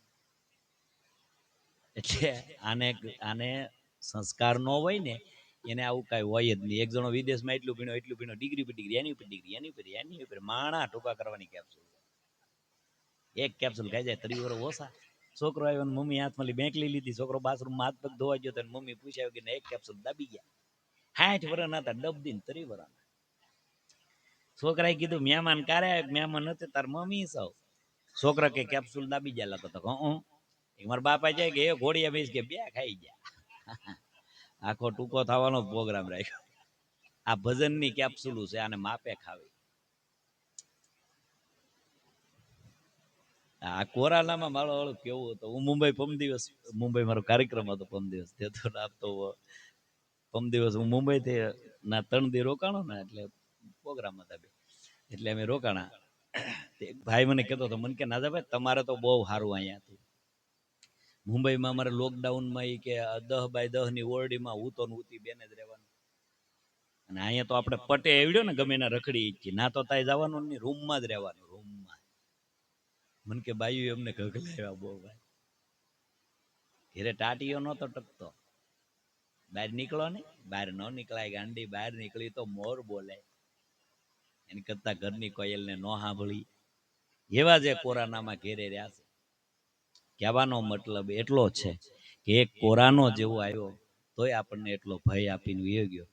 એટલે આને આને સંસ્કાર નો હોય ને એને આવું કઈ હોય જ નહીં. એક જણો વિદેશમાં એટલું ભીણો ડિગ્રી પર ડિગ્રી, એની ઉપર ડિગ્રી, એની ઉપર માણા ટૂંકા કરવાની કેપ્સ્યુલ. એક કેપ્સ્યુલ ખાઈ જાય 30 વર્ષ ઓછા. છોકરો આવ્યો ને મમ્મી હાથમાં બેંક લઈ લીધી. છોકરો બાથરૂમમાં હાથ પગ ધોવા ગયો તો મમ્મી પૂછાયું કે એક કેપ્સ્યુલ દાબી ગયા. 60 વર્ષના હતા, ડબ દિન 30 વર્ષના. છોકરાએ કીધું મહેમાન કારે મહેમાન નથી તાર મમ્મી સૌ. છોકરા કે કેપ્સ્યુલ દાબી ગયા લખો તો મારા બાપા જાય કે એ ઘોડિયા બેસ કે બે ખાઈ ગયા. આખો ટૂંકો થવાનો પ્રોગ્રામ રાખ્યો. આ ભજનની કેપ્સ્યુલ છે, આને માપે ખાવી. આ કોરોનામાં મારો વાળું કેવું હતું. હું મુંબઈ મારો કાર્યક્રમ હતો પમ દિવસ તો પમ દિવસ હું મુંબઈ થી ના 3 દી રોકાણો ને એટલે પ્રોગ્રામ હતા બે. એટલે અમે રોકાણા. ભાઈ મને કહેતો હતો, મને કે નાજાભાઈ તમારે તો બહુ સારું અહીંયા હતું. મુંબઈમાં અમારે લોકડાઉનમાં એ કે 10 બાય 10 ની ઓરડીમાં હું તો ઉતી બેન જ રહેવાનું. અને અહીંયા તો આપણે પટે એવડ્યો ને ગમે ના રખડી ના તો તાય જવાનું નહીં, રૂમમાં જ રહેવાનું. રૂમમાં મને કે બાયુ અમને ઘગલાવ્યા બહુ ભાઈ. ઘેરે ટાટીઓ નહોતો ટકતો. બહાર નીકળો ને, બહાર ન નીકળાય ગાંડી. બહાર નીકળી તો મોર બોલે. એની કરતા ઘરની કોયલને ન સાંભળી. એવા જે કોરોનામાં ઘેરે રહ્યા છે. કહેવાનો મતલબ એટલો છે કે એક કોરોનો જેવો આવ્યો તોય આપણને એટલો ભય આપીને વયો ગયો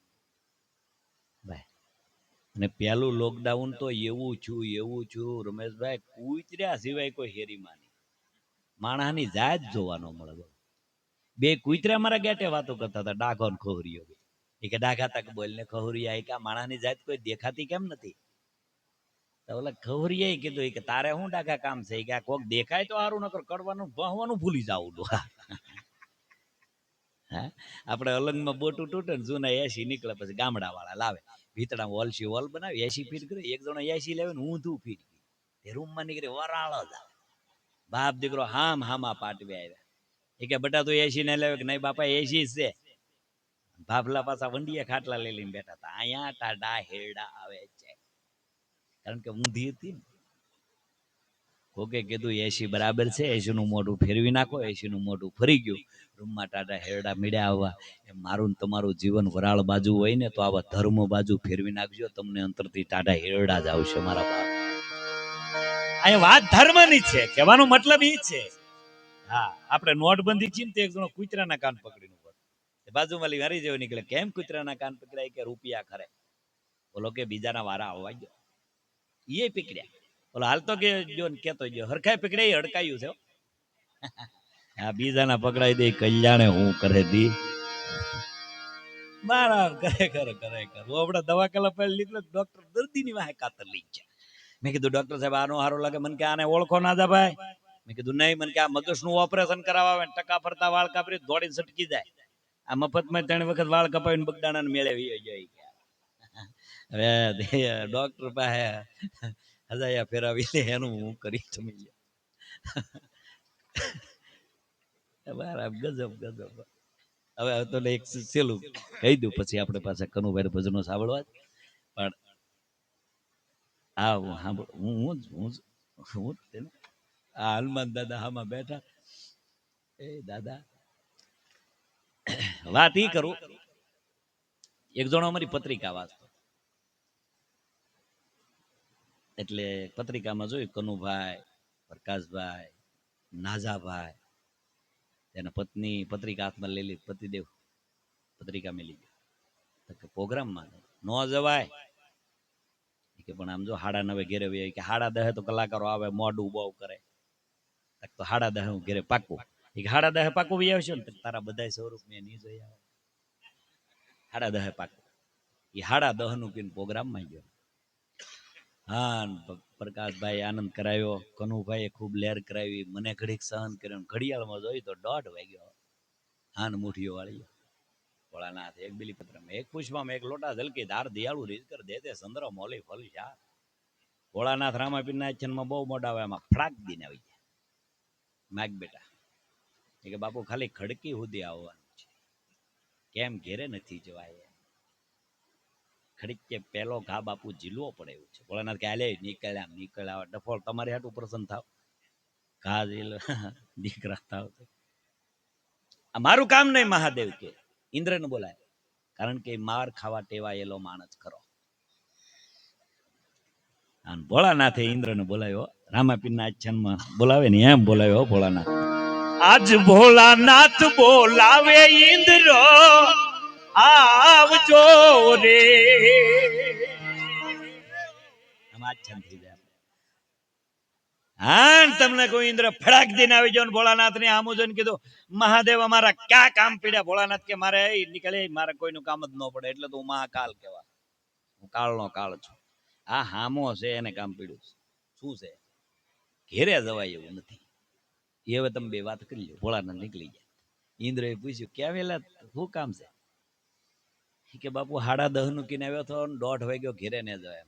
ભાઈ. અને પહેલું લોકડાઉન તો એવું છું રમેશભાઈ, કૂતર્યા સિવાય કોઈ હેરીમાં નહીં. માણસની જાત જોવાનો મળે. બે કૂતરા મારા ગેટે વાતો કરતા હતા, ડાઘો ને ખોહરીઓ. એ કે ડાઘા તક બોલ ને ખોહરિયા. એ કે માણસની જાત કોઈ દેખાતી કેમ નથી? તો ઓલા ખોહરિયાએ કીધું કે તારે શું ડાઘા કામ છે? કે આ કોક દેખાય તો સારું, નકર કરવાનું ભણવાનું ભૂલી જાવું. હા, આપણે અલંગમાં બોટું તૂટે ને જૂના 80 નીકળે પછી ગામડા વાળા લાવે ભીતડામાં હોલસી હોલ બનાવી 80 ફીટ કરે. એક જણો 80 લેવે ને ઊંધું ફીટ એ રૂમમાં નીકળે વરાળો જ આવે. બાપ દીકરો હામા પાટવે આવ્યા. એ કે બટા તું 80 ને લેવે કે નહીં બાપા 80 છે. ભાભલા પાછા વંડીએ ખાટલા લઈ લઈને બેઠા હતા. અહીંયા ટાડા હેરડા આવે છે કારણ કે ઊંધી હતી ને. કોકે કીધું 80 બરાબર છે, 80 નું મોઢું ફેરવી નાખો. 80 નું મોઢું ફરી ગયું. રૂમમાં ટાટા હેરડા મીડ્યા આવવા. એ મારું તમારું જીવન વરાળ બાજુ હોય ને તો આવા ધર્મ બાજુ ફેરવી નાખજો, તમને અંતરથી ટાટા હેરડા જ આવશે મારા બાપ. અહીંયા વાત ધર્મની છે, કહેવાનો મતલબ એ છે. હા, આપણે નોટબંધી છીએ ને તે એક જણો કૂતરાના કાન પકડીને ઉભો. બાજુમાં મારી જેવો નીકળે, કેમ કૂતરાના કાન પકડાય? કે રૂપિયા ખરે. બોલો કે બીજાના વારા આવવા ગયો એ પકડ્યા. બોલો હાલતો કે જો કેતો જો હરખાય પકડે અડકાયું છે. આ બીજાના પકડાઈ દે કલ્યાણે હું કરે દી મારા ખરેખર હું હમણાં દવાખાના પહેલા નીકળ્યો, ડોક્ટર દર્દીની વાહે કાતર લઈ ગયા. મેં કીધું ડોક્ટર સાહેબ આનો સારો લાગે? મને કે આને ઓળખો ના જા ભાઈ. મેં કીધું નહીં. મને કે આ મગજનું ઓપરેશન કરાવવા આવે, ટકા ફરતા વાળ કાપી દોડીને સટકી જાય. આ મફતમાં 3 વખત વાળ કપાવીને બગદાણાને મેળે જોઈ. હવે ડોક્ટર પાસે હજાયા ફેરાવી લે એનું હું કરી તમે ગજબ. હવે તો એક સેલું કહી દઉં પછી આપણે પાછા કનુભાઈ ભજનો સાંભળવા. પણ હા હું આ હનુમાન દાદા હામાં બેઠા. એ દાદા વાત ઈ કરું, એક જણો અમારી પત્રિકા વાંચતો એટલે પત્રિકામાં જોયું કનુભાઈ, પ્રકાશભાઈ, નાજાભાઈ, તેના પત્ની પત્રિકા હાથમાં લઈ લીધી. પતિદેવ પત્રિકા મેલી ગયો પ્રોગ્રામમાં ન જવાય કે પણ આમ જો 9:30 ઘેરે હોય કે 10:30 તો કલાકારો આવે, મોડું બહુ કરે તો 10:30 હું ઘેરે પાકું. એ 10:30 પાકું બી આવશે ને તારા બધા સ્વરૂપ મેં નહીં જોયા. 10:30 પાકું. એ 10:30 નું પીને પ્રોગ્રામમાં ગયો. હા પ્રકાશભાઈ આનંદ કરાવ્યો, કનુભાઈએ ખૂબ લહેર કરાવી, મને ઘડીક સહન કર્યો, ઘડિયાળમાં જોઈ તો 1:30 વાગ્યો. હાન મુઠીઓ વાળી ભોળાનાથ એક બિલીપત્રમાં એક પુષ્પમાં એક લોટા ઝલકી ધાર દિયાળુ રીત કર દે તે સંદ્ર મોલી ફલ શા. ભોળાનાથ રામાપીરના આખ્યાનમાં બહુ મોટા હોય, એમાં ફડાક દીને આવી જાય. માગ બેટા કે બાપુ ખાલી ખડકી સુધી આવવાનું છે, કેમ ઘેરે નથી જવાય. ખડકે પેલો ઘા બાપુ ઝીલવો પડે એવું છે. ભોળાનાથ કે આલે નીકળ્યા ડફોળ તમારે હાટું પ્રસન્ન થાવ, ઘા ઝીલ દીકરા થાવ. મારું કામ નહીં મહાદેવ કે ઇન્દ્રને બોલાય, કારણ કે માર ખાવા ટેવાયેલો માણસ ખરો. અને ભોળાનાથે ઇન્દ્રને બોલાવ્યો, રામાપીરના આખ્યાનમાં બોલાવે ને એમ બોલાવ્યો ભોળાનાથ. આજ ભોળાનાથ બોલાવે ઇન્દ્ર આવજો રે. આમ આખ્યાન થઈ જાય. હા તમને કોઈ ઇન્દ્ર ફડાક દઈને આવી જાવ. ભોળાનાથ ને આમ જોઈને કીધું, મહાદેવ અમારા ક્યાં કામ પીડ્યા. ભોળાનાથ કે મારે નીકળે, મારે કોઈનું કામ જ ન પડે, એટલે તો હું મહાકાલ કહેવા, હું કાળનો કાળ છું. આ હામો છે એને કામ પીડ્યું. શું છે? ઘેરે જવાય એવું નથી. એ હવે તમે બે વાત કરી લો. ભોળાનાથ નીકળી ગયા. ઇન્દ્રએ પૂછ્યું ક્યાં વેલા, શું કામ છે? કે બાપુ 10:30 નું કીને આવ્યો હતો, 1:30 વાગ્યો ઘેરે ને જવાય.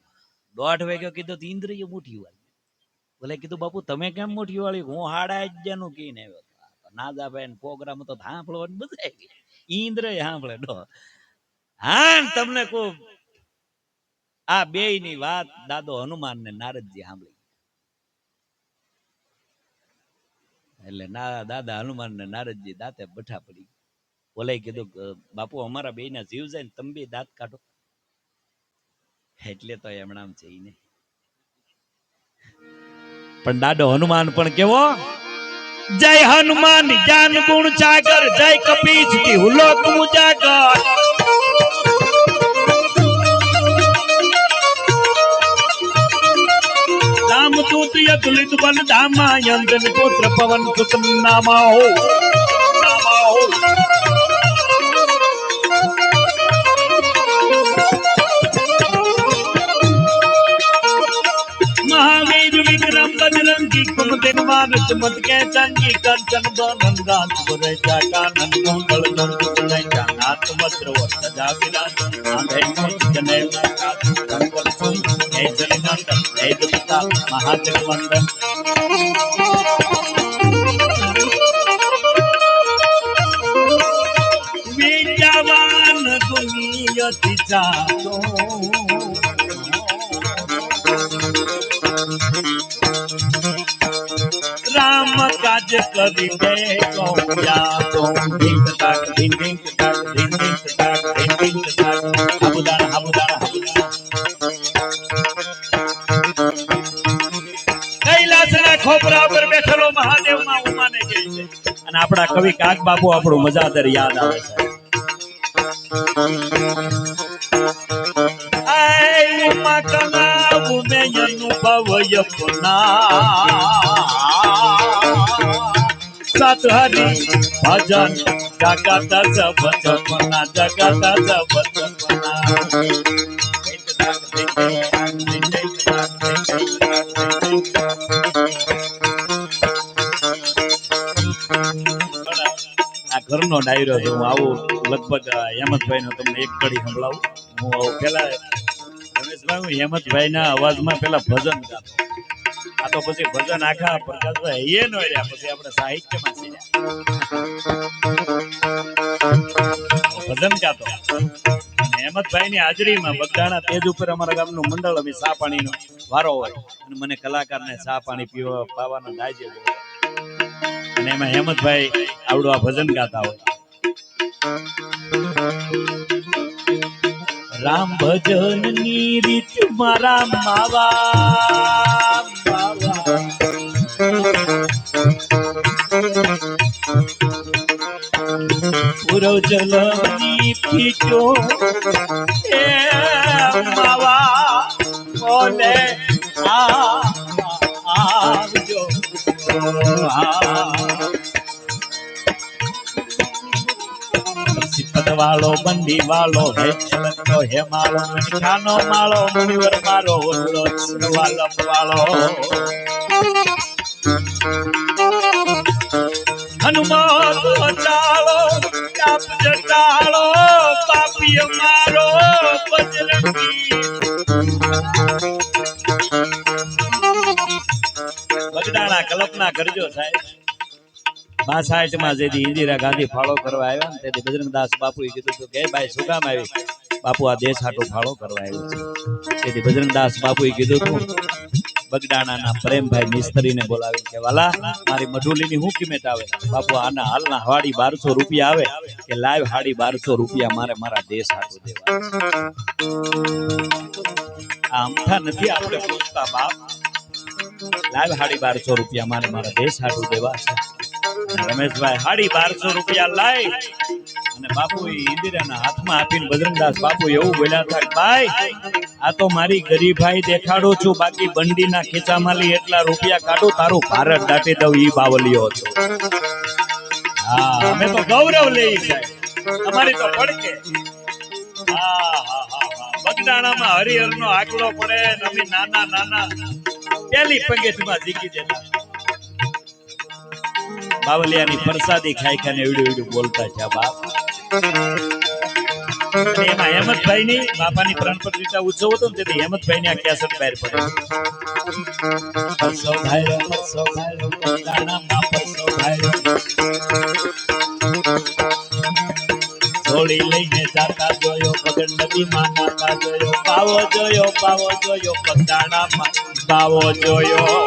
1:30 વાગ્યો કીધું તો ઇન્દ્રએ મુઠી વાળી. બોલે કીધું બાપુ તમે કેમ મુઠી વાળી? હું 11:30 નું કીને આવ્યો હતો. ના જા ભાઈ પ્રોગ્રામ તો સાંભળવાની મજા આવી. ઇન્દ્ર સાંભળે ડો. હા તમને કહું, આ બે ની વાત દાદો હનુમાન ને નારદજી સાંભળી. એટલે દાદા હનુમાન ને નારદજી દાંતે બઠા પડી. બોલે કીધું બાપુ અમારા બે ના જીવ જાય ને તમે બે દાંત કાઢો. એટલે તો એમણામ છે ને. પણ દાદો હનુમાન પણ કેવો, જય હનુમાન જ્ઞાન ગુણ સાગર, જય કપીશ કી હુલોક મુજાગર. રામદૂત યતુલિત બન ધામા, યંદન પુત્ર પવન સુત નામા હો. महावीर विक्रम बजरंगी, कुमदिन मानस मत के चंगी, कंचन बरन गात पुरे जाकानन कुंडल कुंडल नहीं जानात वज्र वर्त जाविराज, आंधे मुझ जने मुकात कंकल सुन हे जलिनंदन हे दुता महाजगवंदन. विद्यावान दुनियति जातो, राम काज करी दे गौया तो. धिंक ताक धिंक धिंक ताक धिंक धिंक ताक धिंक धिंक ताक. हबुदाना हबुदाना हबुदाना. કૈલાસના ખોપરા ઉપર બેઠેલો મહાદેવ માં ઉમાને કહે છે. અને આપણા કવિ કાક બાપુ આપણું મજાદર યાદ આવે છે. આય ઉમા કલા ઉમે અનુભવ યપના, સત હરી ભજન જગત જબ જપના, જગત જબ જપના. આ ઘરનો ડાયરો છે. હું આવું લગભગ હેમંતભાઈ નો તમને એક કડી સંભળાવું. હું આવું પેલા રમેશભાઈ, હું હેમંતભાઈ ના અવાજમાં પેલા ભજન ગાતો. આ તો પછી ભજન આખા પ્રકાશભાઈ એ નો રહ્યા, પછી આપણે સાહિત્યમાં છીએ. ભજન ગાતો હેમંતભાઈ ની હાજરીમાં બગદાણા તેજ ઉપર અમારા ગામનું મંડળ, અમે ચા પાણીનો વારો હોય અને મને કલાકારને ચા પાણી પીવા પાવાનો દાજે હોય. અને એમાં હેમંતભાઈ આવડું આ ભજન ગાતા હોય. રામ ભજન ની રીત મારા માવા પૂરવ જલની પીઠો એ માવા બોલે આવજો. વાળો બંદી વાળો હે છલંગો હે માળો ખાનો માળો મુનિવર મારો ઓઢળો વાલમ વાળો હનુમાન વચાળો કાપ જટાળો પાપી મારો બજરંગી બગડાણા કલ્પના કરજો સાહેબ 62 માં જેથી ઇન્દિરા ગાંધી ફાળો કરવા આવ્યા ને તેથી બજરંગદાસ બાપુએ કીધું હતું કે ભાઈ શું કામ આવી બાપુ આ દેશ હાટો ફાળો કરવા આવ્યો છે તેથી બજરંગદાસ બાપુએ કીધું હતું બગડાણાના પ્રેમભાઈ મિસ્ત્રીને બોલાવી કે વાલા મારી મઢુલીની શું કિંમત આવે બાપુ આના હાલના હાડી 1200 રૂપિયા આવે કે લાઈવ હાડી 1200 રૂપિયા મારે મારા દેશ હાટો દેવા આ અમથા નથી આપણે પૂછતા બાપ લાઈવ હાડી 1200 રૂપિયા મારે મારા દેશ હાટો દેવા છે રમેશભાઈ હાડી 1200 રૂપિયા લાઈ અને બાપુ ઇન્દિરાના હાથમાં આપીને બજરંગદાસ બાપુ એવું બોલ્યા હતા ભાઈ આ તો મારી ગરીબાઈ દેખાડું છું બાકી બંડીના ખીચામાંથી એટલા રૂપિયા કાઢું તારું ભારત દાટી દઉં ઈ બાવલીઓ છો હા અમે તો ગૌરવ લઈ જાય અમારી તો પડકે બગડાણામાં હરિહરનો આકડો પડે અમે નાના નાના પેલી પંગેઠમાં જીકી દેતા બાવલિયાની પ્રસાદી ખાઈ ખાને એવડું એવડું બોલતા છે બાપ એમાં હેમંતભાઈ ની બાપાની પ્રાણ પ્રતિષ્ઠા ઉત્સવ હતો ને તેથી હેમંતભાઈ ની આ કેસેટ બહાર પડે પરસો ભાઈરો ગાનામાં પરસો ભાઈરો જોડી લઈને જાતા જોયો પગડ નદી માં નાતા જોયો બાવો જોયો પગડાણામાં બાવો જોયો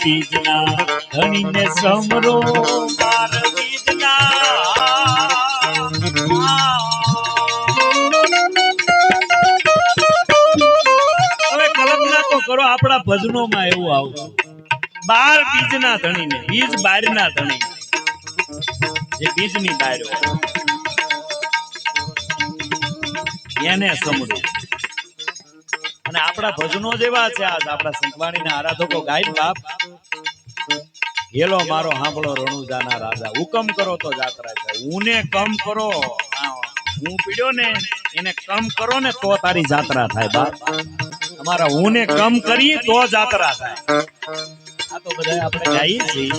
બીજના ધણીને સમરો માર બીજના હવે કલ્પના તો કરો આપણા ભજનોમાં એવું આવતું 12 બીજના ધણીને બીજ 12 ના ધણી જે બીજની બહાર એને સમરો અને આપણા ભજનો જેવા છે આજ આપણા સંતવાણીના આરાધકો ગાય બાપ હેલો મારો સાંભળો રણુજાના રાજા હુકમ કરો તો જાત્રા છે ઊને કમ કરો હું પીડ્યો ને એને કમ કરો ને તો તારી જાત્રા થાય બાપ અમારા ઊને કમ કરી તો જાત્રા થાય આ તો બધા આપણે ગાઈએ છીએ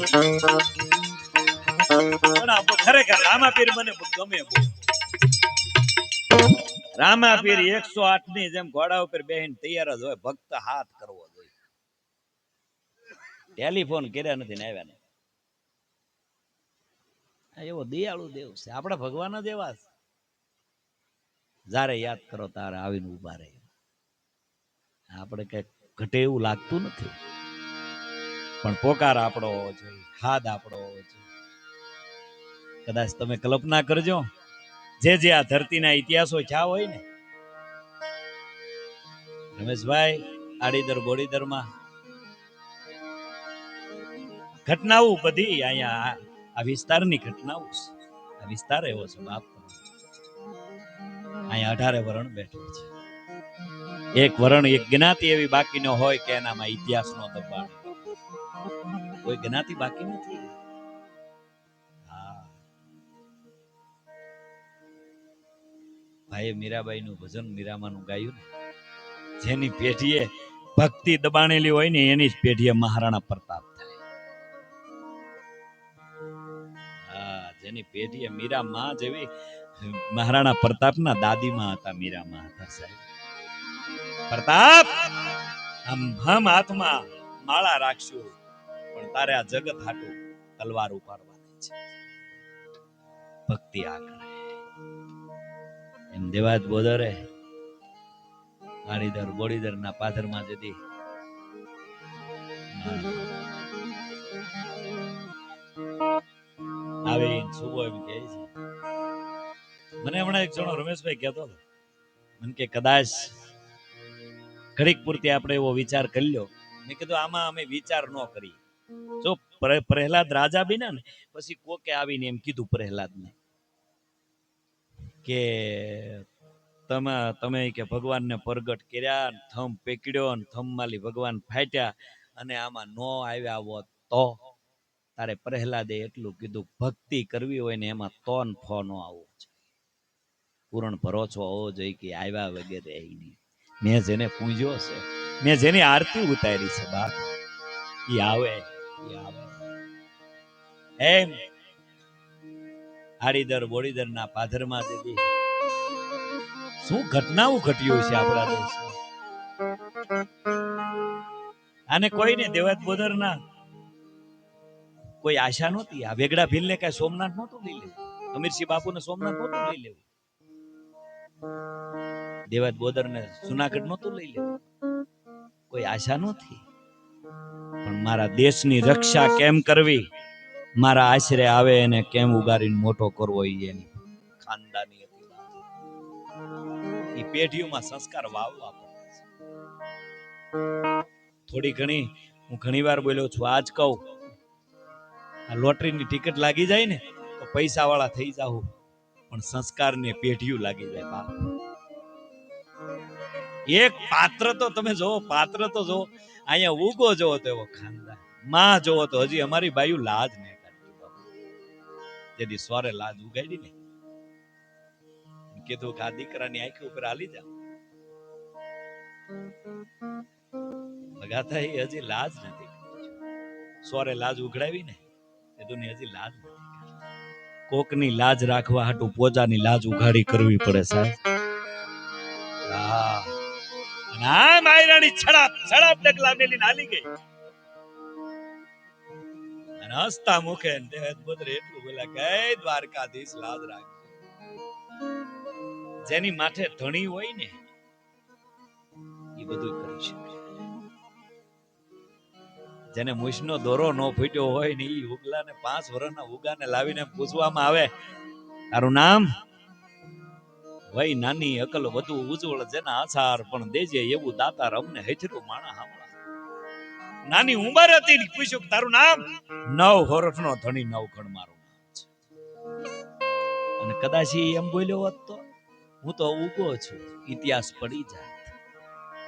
પણ આ ખરેખર રામાપીર મને ગમે બહુ રામાપીર 108 ની જેમ ઘોડા ઉપર બેહીને તૈયાર જ હોય ભક્ત હાથ કરવો જોઈએ ટેલિફોન કર્યા નથી ને આવ્યા ને એવો દયાળુ દેવ છે આપણા ભગવાન જ એવા છે જ્યારે યાદ કરો તારે આવીને ઉભા રહે આપણે કઈ ઘટે એવું લાગતું નથી પણ પોકાર આપણો હોવો જોઈએ હાથ આપણો હોવો જોઈએ કદાચ તમે કલ્પના કરજો જે આ ધરતીના ઇતિહાસો ક્યાં હોય ને રમેશભાઈ આડીદર બોડીદરમાં ઘટનાઓ બધી અહીંયા આ વિસ્તારની ઘટનાઓ છે આ વિસ્તાર એવો છે બાપ અહીંયા 18 વરણ બેઠો છે એક વરણ એક જ્ઞાતિ એવી બાકી ન હોય કે એનામાં ઇતિહાસનો દબાણ કોઈ જ્ઞાતિ બાકી નથી ભાઈ મીરાબાઈ નું ભજન મીરામાનું ગાયું ને જેની પેઢીએ ભક્તિ દબાણેલી હોય ને એની જ પેઢીએ મહારાણા પ્રતાપ થાય જેની પેઢીએ મીરા માં જેવી મહારાણા પ્રતાપના દાદીમાં હતા મીરા માં હતા સાહેબ પ્રતાપ હમ હાથમાં માળા રાખશું પણ તારે આ જગત હાટું તલવાર ઉપાડવાની છે ભક્તિ આ કરે એમ દેવાજ બોદરે આડીદર બોડીદર ના પાથરમાં જતી આવે સુબો એમ કહે છે મને હમણાં એક જણો રમેશભાઈ કહેતો હતો મને કે કદાચ ઘડીક પૂરતી આપણે એવો વિચાર કરી લો મેં કીધું આમાં અમે વિચાર ન કરી. જો પ્રહલાદ રાજા બન્યા ને પછી કોકે આવીને એમ કીધું પ્રહલાદને કે તમે કે ભગવાનને પ્રગટ કર્યા, થમ પેકડ્યો ને થમમાલી ભગવાન ફાટ્યા અને આમાં નો આવ્યા હોત તો તારે પ્રહલાદે એટલું કીધું ભક્તિ કરવી હોય ને એમાં તો ન ફો નો આવો પૂરણ ભરોસો હોવો જોઈએ કે આવ્યા વગેરે નહીં. મેં જેને પૂજ્યો છે, મેં જેની આરતી ઉતારી છે બાપ, ઈ આવે ઈ આવે. એમ આડીદર બોડીદર ના પાધરમાં દીદી શું ઘટનાઓ ઘટ્યું છે આપણા દેશમાં. આને કોઈને દેવાત બોદર ના કોઈ આશા નહોતી. આ વેગડા ભીલ ને કઈ સોમનાથ નહોતું લઈ લેવું, અમીરસિંહ બાપુ ને સોમનાથ નહોતું લઈ લેવું, દેવાત બોદર ને જુનાગઢ નહોતું લઈ લેવું, કોઈ આશા નહોતી. પણ મારા દેશની રક્ષા કેમ કરવી, મારા આશરે આવે એને કેમ ઉગારીને મોટો કરવો, એની ખાનદાની હતી. એ પેઢીઓમાં સંસ્કાર વાવવા પડે. થોડી ઘણી હું ઘણી વાર બોલ્યો છું, આજ કહું આ લોટરીની ટિકિટ લાગી જાય ને તો પૈસા વાળા થઈ જાવ, પણ સંસ્કારની પેઢીઓ લાગી જાય બાપ. એક પાત્ર તો તમે જોવો, પાત્ર તો જોવો, અહીંયા ઉગો જોવો તો એવો ખાનદાન, માં જોવો તો હજી અમારી બાયુ લાજ નહીં કાઢતી બાપુ. જેથી સ્વરે લાજ ઉગાડી ને કીધું કે આ દીકરાની આંખી ઉપર હાલી જાવ, લગાતા હજી લાજ નથી. સ્વરે લાજ ઉઘડાવી ને કીધું હજી લાજ નથી. કોકની લાજ રાખવા હાટું પોજાની લાજ ઉઘાડી કરવી પડે સાહેબ. હા ના માયરાની છડાપ છડાપ ડગલા મેલીને હાલી ગઈ અને હસતા મુખે દેહત બોદરે એટલું બોલ્યા કે દ્વારકાધીશ લાજ રાખજો. જેની માથે ધણી હોય ને એ બધું કરી શકે. જેને મુશનો દોરો નો ફૂટ્યો હોય ને ઈ ઉગલાને 5 વર્ષના ઉગાને લાવીને પૂછવામાં આવે તારું નામ, વય નાની અકલ વધુ ઉજ્જવળ જેના આસાર પણ દેજે એવું દાતાર અમને હેઠરું માણા હામળા. નાની ઉંમર હતી પૂછ્યું તારું નામ, 9 વર્ષનો ધણી 9 ખણ મારું નામ છે. અને કદાચ એમ બોલ્યો હોત તો હું તો ઉગો છું, ઇતિહાસ પડી જાય.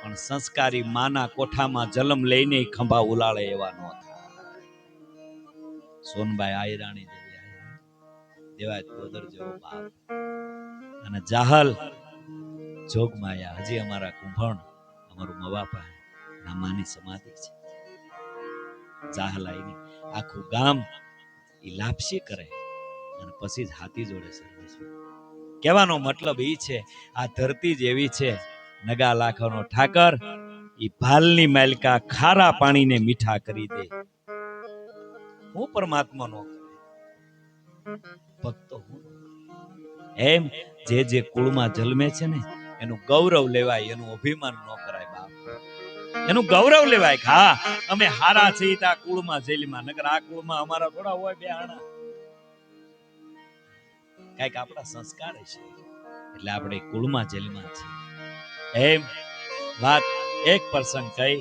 પણ સંસ્કારી માના કોઠામાં જન્મ લઈને ખંભા ઉલાળે એવા નો થાય. સોનબાઈ આયરાણી જેવી દેવાય બોદર જેવો બાપ અને જાહલ જોગમાયા હજી અમારા કુંભણ અમારું મવાપા ના માની સમાધિ છે. જાહલ આઈની આખું ગામ ઈ લાપસી કરે અને પછી જ હાથી જોડે સર્વે છે. કહેવાનો મતલબ ઈ છે આ ધરતી જ એવી છે, નગા લાખોનો ઠાકર ઈ ભાલની માલિકા ખારા પાણીને મીઠા કરી દે. હું પરમાત્મા નો ભક્તો હું એમ જે કુળમાં જન્મે છે ને એનું ગૌરવ લેવાય, એનું અભિમાન ન કરાય બાપ. એનું ગૌરવ લેવાય. હા અમે હારા છીએ આ કુળમાં જેલીમાં, નગર આ કુળમાં અમારા થોડા હોય બે આણા. કઈક આપણા સંસ્કાર છે એટલે આપણે કુળમાં જેલીમાં છીએ. એમ વાત એક પ્રસંગ કઈ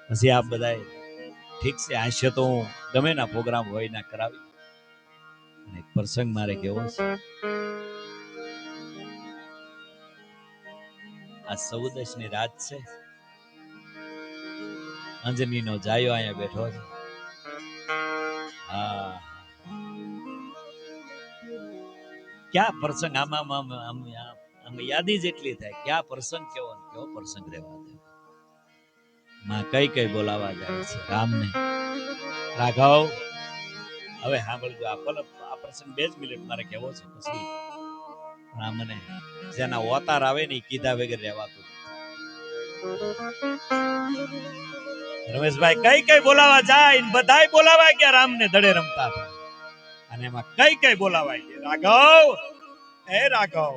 પછી આપ બધા ઠીક છે આશે તો હું ગમે ના પ્રોગ્રામ હોય ના કરાવી. એક પ્રસંગ મારે કેવો છે. આ 14 ની રાત છે, અંજની નો જાયો અહીંયા બેઠો છે. હા ક્યાં પ્રસંગ આમ યાદી જેટલી થાય ક્યાં પ્રસંગ કેવો પ્રસંગ રહેવા દે. માં કઈ બોલાવા જાય છે રામને, રાઘવ હવે સાંભળજો આ પ્રસંગ 2 જ મિનિટ મારે કેવો છે પછી આ મને જેના ઓતાર આવે ને કીધા વગર રહેવાતું. રમેશભાઈ કઈ બોલાવા જાય બધાય બોલાવા ગયા રામને દડે રમતા હતા અને એમાં કઈ બોલાવાય ગયા રાઘવ, એ રાઘવ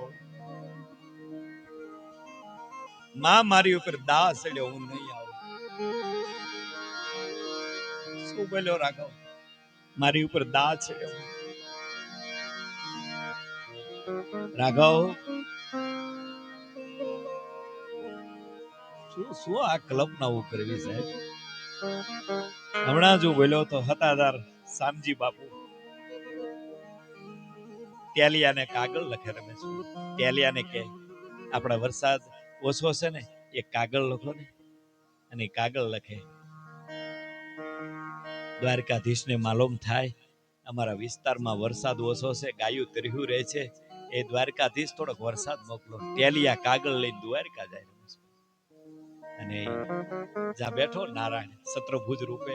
માં મારી ઉપર દાહ ચડ્યો હું નહીં આવું. શું બોલ્યો રાઘવ? મારી ઉપર દાહ ચડ્યો. રાઘવ શું શું આ કલ્પનાઓ કરવી સાહેબ. હમણાં જો બોલ્યો તો હતાદાર શામજી બાપુ ટેલિયાને કાગળ લખે રમેશ. ટેલિયાને કે આપણા વરસાદ ઓછો છે ને એ કાગળ લખો ને, અને કાગળ લખે દ્વારકાધીશને માલુમ થાય અમારા વિસ્તારમાં વરસાદ ઓછો છે, ગાયું તર્યું રહે છે, એ દ્વારકાધીશ થોડોક વરસાદ મોકલો. ટેલિયા કાગળ લઈને દ્વારકા જાય અને જ્યાં બેઠો નારાયણ શત્રુભુજ રૂપે,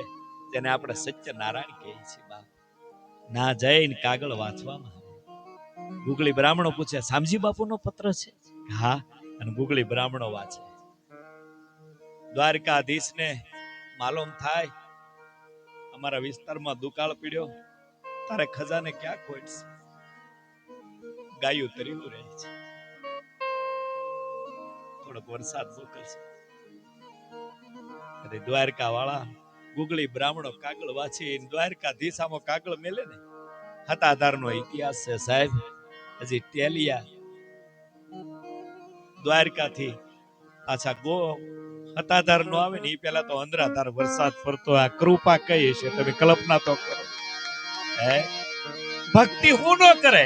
જેને આપણે સત્ય નારાયણ કહીએ છીએ બાપ, ના જઈને કાગળ વાંચવામાં ગુગળી બ્રાહ્મણો પૂછે શામજી બાપુનો પત્ર છે? હા. અને ગુગળી બ્રાહ્મણો વાંચે દ્વારકાધીશને માલુમ થાય અમારા વિસ્તારમાં દુકાળ પીડ્યો, તારે ખજાને ક્યાં ખોટ છે, ગાયું તર્યું રહે છે, થોડોક વરસાદ મોકલશે. અરે દ્વારકા વાળા ગુગળી બ્રાહ્મણો કાગળ વાંચી દ્વારકાધીશ આમાં કાગળ મેલે ને. હતાધારનો ઇતિહાસ છે સાહેબ. હજી ટેલિયા દ્વારકાથી પાછા હતાધાર નો આવે ને એ પેલા તો અંધરાધાર વરસાદ પડતો. આ કૃપા કઈ છે તમે કલ્પના તો કરો. હે ભક્તિ હું ન કરે.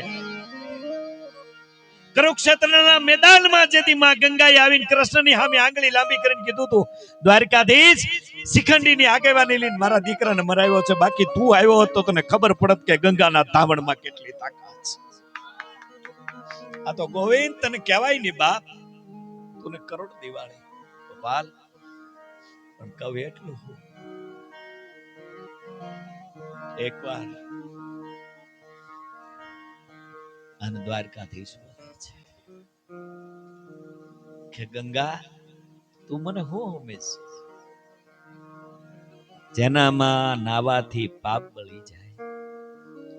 કુરુક્ષેત્રના મેદાનમાં જેથી માં ગંગાએ આવીને કૃષ્ણની સામે આંગળી લાંબી કરીને કીધું તું દ્વારકાધીશ શિખંડીની આગેવાની લઈને મારા દીકરાને મરાવ્યો છે, બાકી તું આવ્યો હોત તો તને ખબર પડત કે ગંગાના ધાવણમાં કેટલી તાકાત છે. આ તો ગોવિંદ તને કહેવાય ની બાપ, તું કરોડ દિવાળી ગોપાલ પણ કહું એટલું એકવાર અને દ્વારકાધીશ બોલે છે કે ગંગા તું મને હું ઉમેશ, જેનામાં નાવાથી પાપ બળી જાય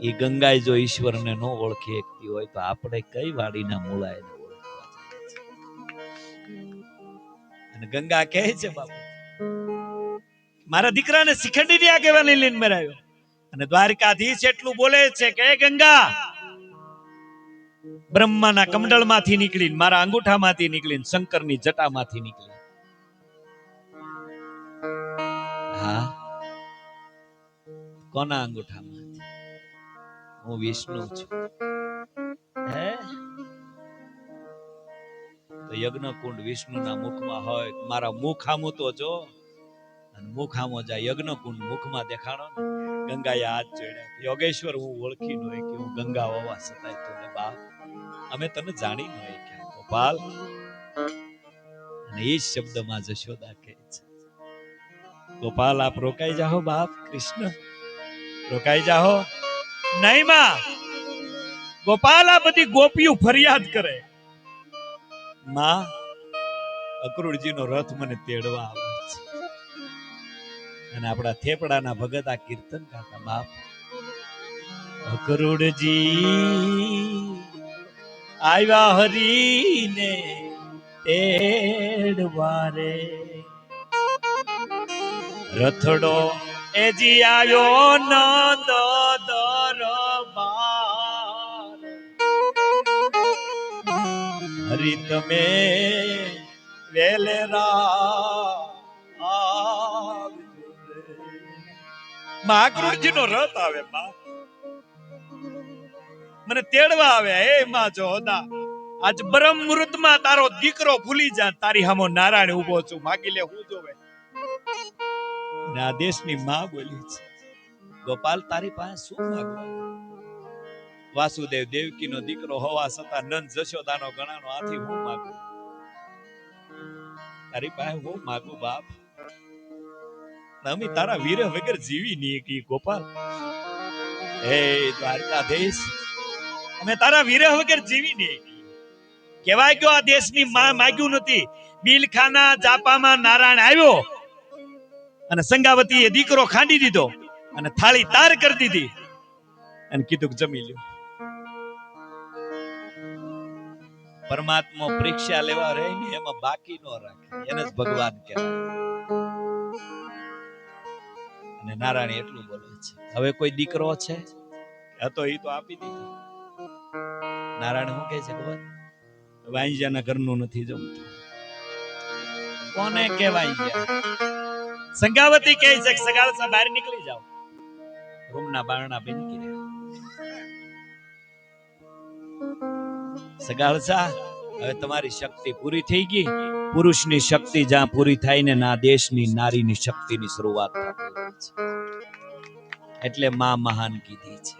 એ ગંગાએ જો ઈશ્વરને ન ઓળખી શકતી હોય તો આપણે કઈ વાડીના મૂળા એને ઓળખવા જાય. અને ગંગા કહે છે બાપુ મારા દીકરાને શિખંડીની આગેવાની લઈને મરાયો. અને દ્વારકાધીશ એટલું બોલે છે કે ગંગા બ્રહ્માના કમંડળમાંથી નીકળીને મારા અંગૂઠામાંથી નીકળીને શંકરની જટામાંથી નીકળી. હા કોના અંગૂઠામાંથી? હું વિષ્ણુ છું. હે તો યજ્ઞકુંડ વિષ્ણુના મુખમાં હોય, મારા મુખ આમું તો જો, અને મુખ આમો જાય યજ્ઞકુંડ મુખમાં દેખાણો ને ગંગાએ હાથ જોડ્યા. યોગેશ્વર હું ઓળખી ન હોય કે હું ગંગા હોવા છતાંય તને બાપ અમે તને જાણી ન હોય કે ગોપાલ. અને એ શબ્દમાં જશોદા કહે છે ગોપાલ આપ રોકાઈ જાઓ બાપ, કૃષ્ણ રોકાઈ જાઓ. નહીં માં ગોપાલ આ બધી ગોપીઓ ફરિયાદ કરે માં અક્રૂરજીનો રથ મને તેડવા આવે છે. અને આપણા થેપડાના ભગત આ કીર્તન ગાતા બાપ અક્રૂરજી આવ્યા હરીને તેડવા રે, રથડો એજી આવ્યો નંદ દરબાર, હરી તમે વેલેરા મહાકૃષ્ણ નો રથ આવે બાપ મને તેડવા આવે. હે માં જોદા આજ બ્રહ્મ મુહૂર્તમાં તારો દીકરો ભૂલી જા, તારી હામો નારાયણ ઉભો છું, માગી લે હું જોવે. અને આ દેશની માં બોલી છે ગોપાલ તારી પાસે શું માંગવા? વાસુદેવ દેવકીનો દીકરો હોવા છતાં નંદ જશોદાનો ગણાનો આથી હું માંગુ? તારી પાસે હું માંગુ બાપ? અમે તારા વીર વગર જીવી નહીં કી ગોપાલ. હે દ્વારકાધીશ અમે તારા વીર વગર જીવી નહીં. કહેવાય ગયો આ દેશની માં માંગ્યું નથી. બિલખાના જાપામાં નારાયણ આવ્યો અને સંગાવતીએ દીકરો ખાંડી દીધો અને થાળી તાર કરી દીધી અને કીધું જમી લ્યો. પરમાત્મા પરીક્ષા લેવા રહે ને એમાં બાકી ન રાખે, એને જ ભગવાન કહેવાય. અને નારાયણ એટલું બોલે છે હવે કોઈ દીકરો છે હતો એ તો આપી દીધો. નારાયણ શું કહે છે ખબર? વાંજાના ઘરનું નથી જમતું. કોને કહેવાય ગયા? સંગાવતી કહે છે કે સગાળસા બહાર નીકળી જાઓ. રૂમના બારણા બંધ કર્યા. સગાળસા, હવે તમારી શક્તિ પૂરી થઈ ગઈ. પુરુષની શક્તિ જ્યાં પૂરી થાય ને ના દેશની નારીની શક્તિની શરૂઆત થતી હોય છે. એટલે માં મહાન કીધી છે.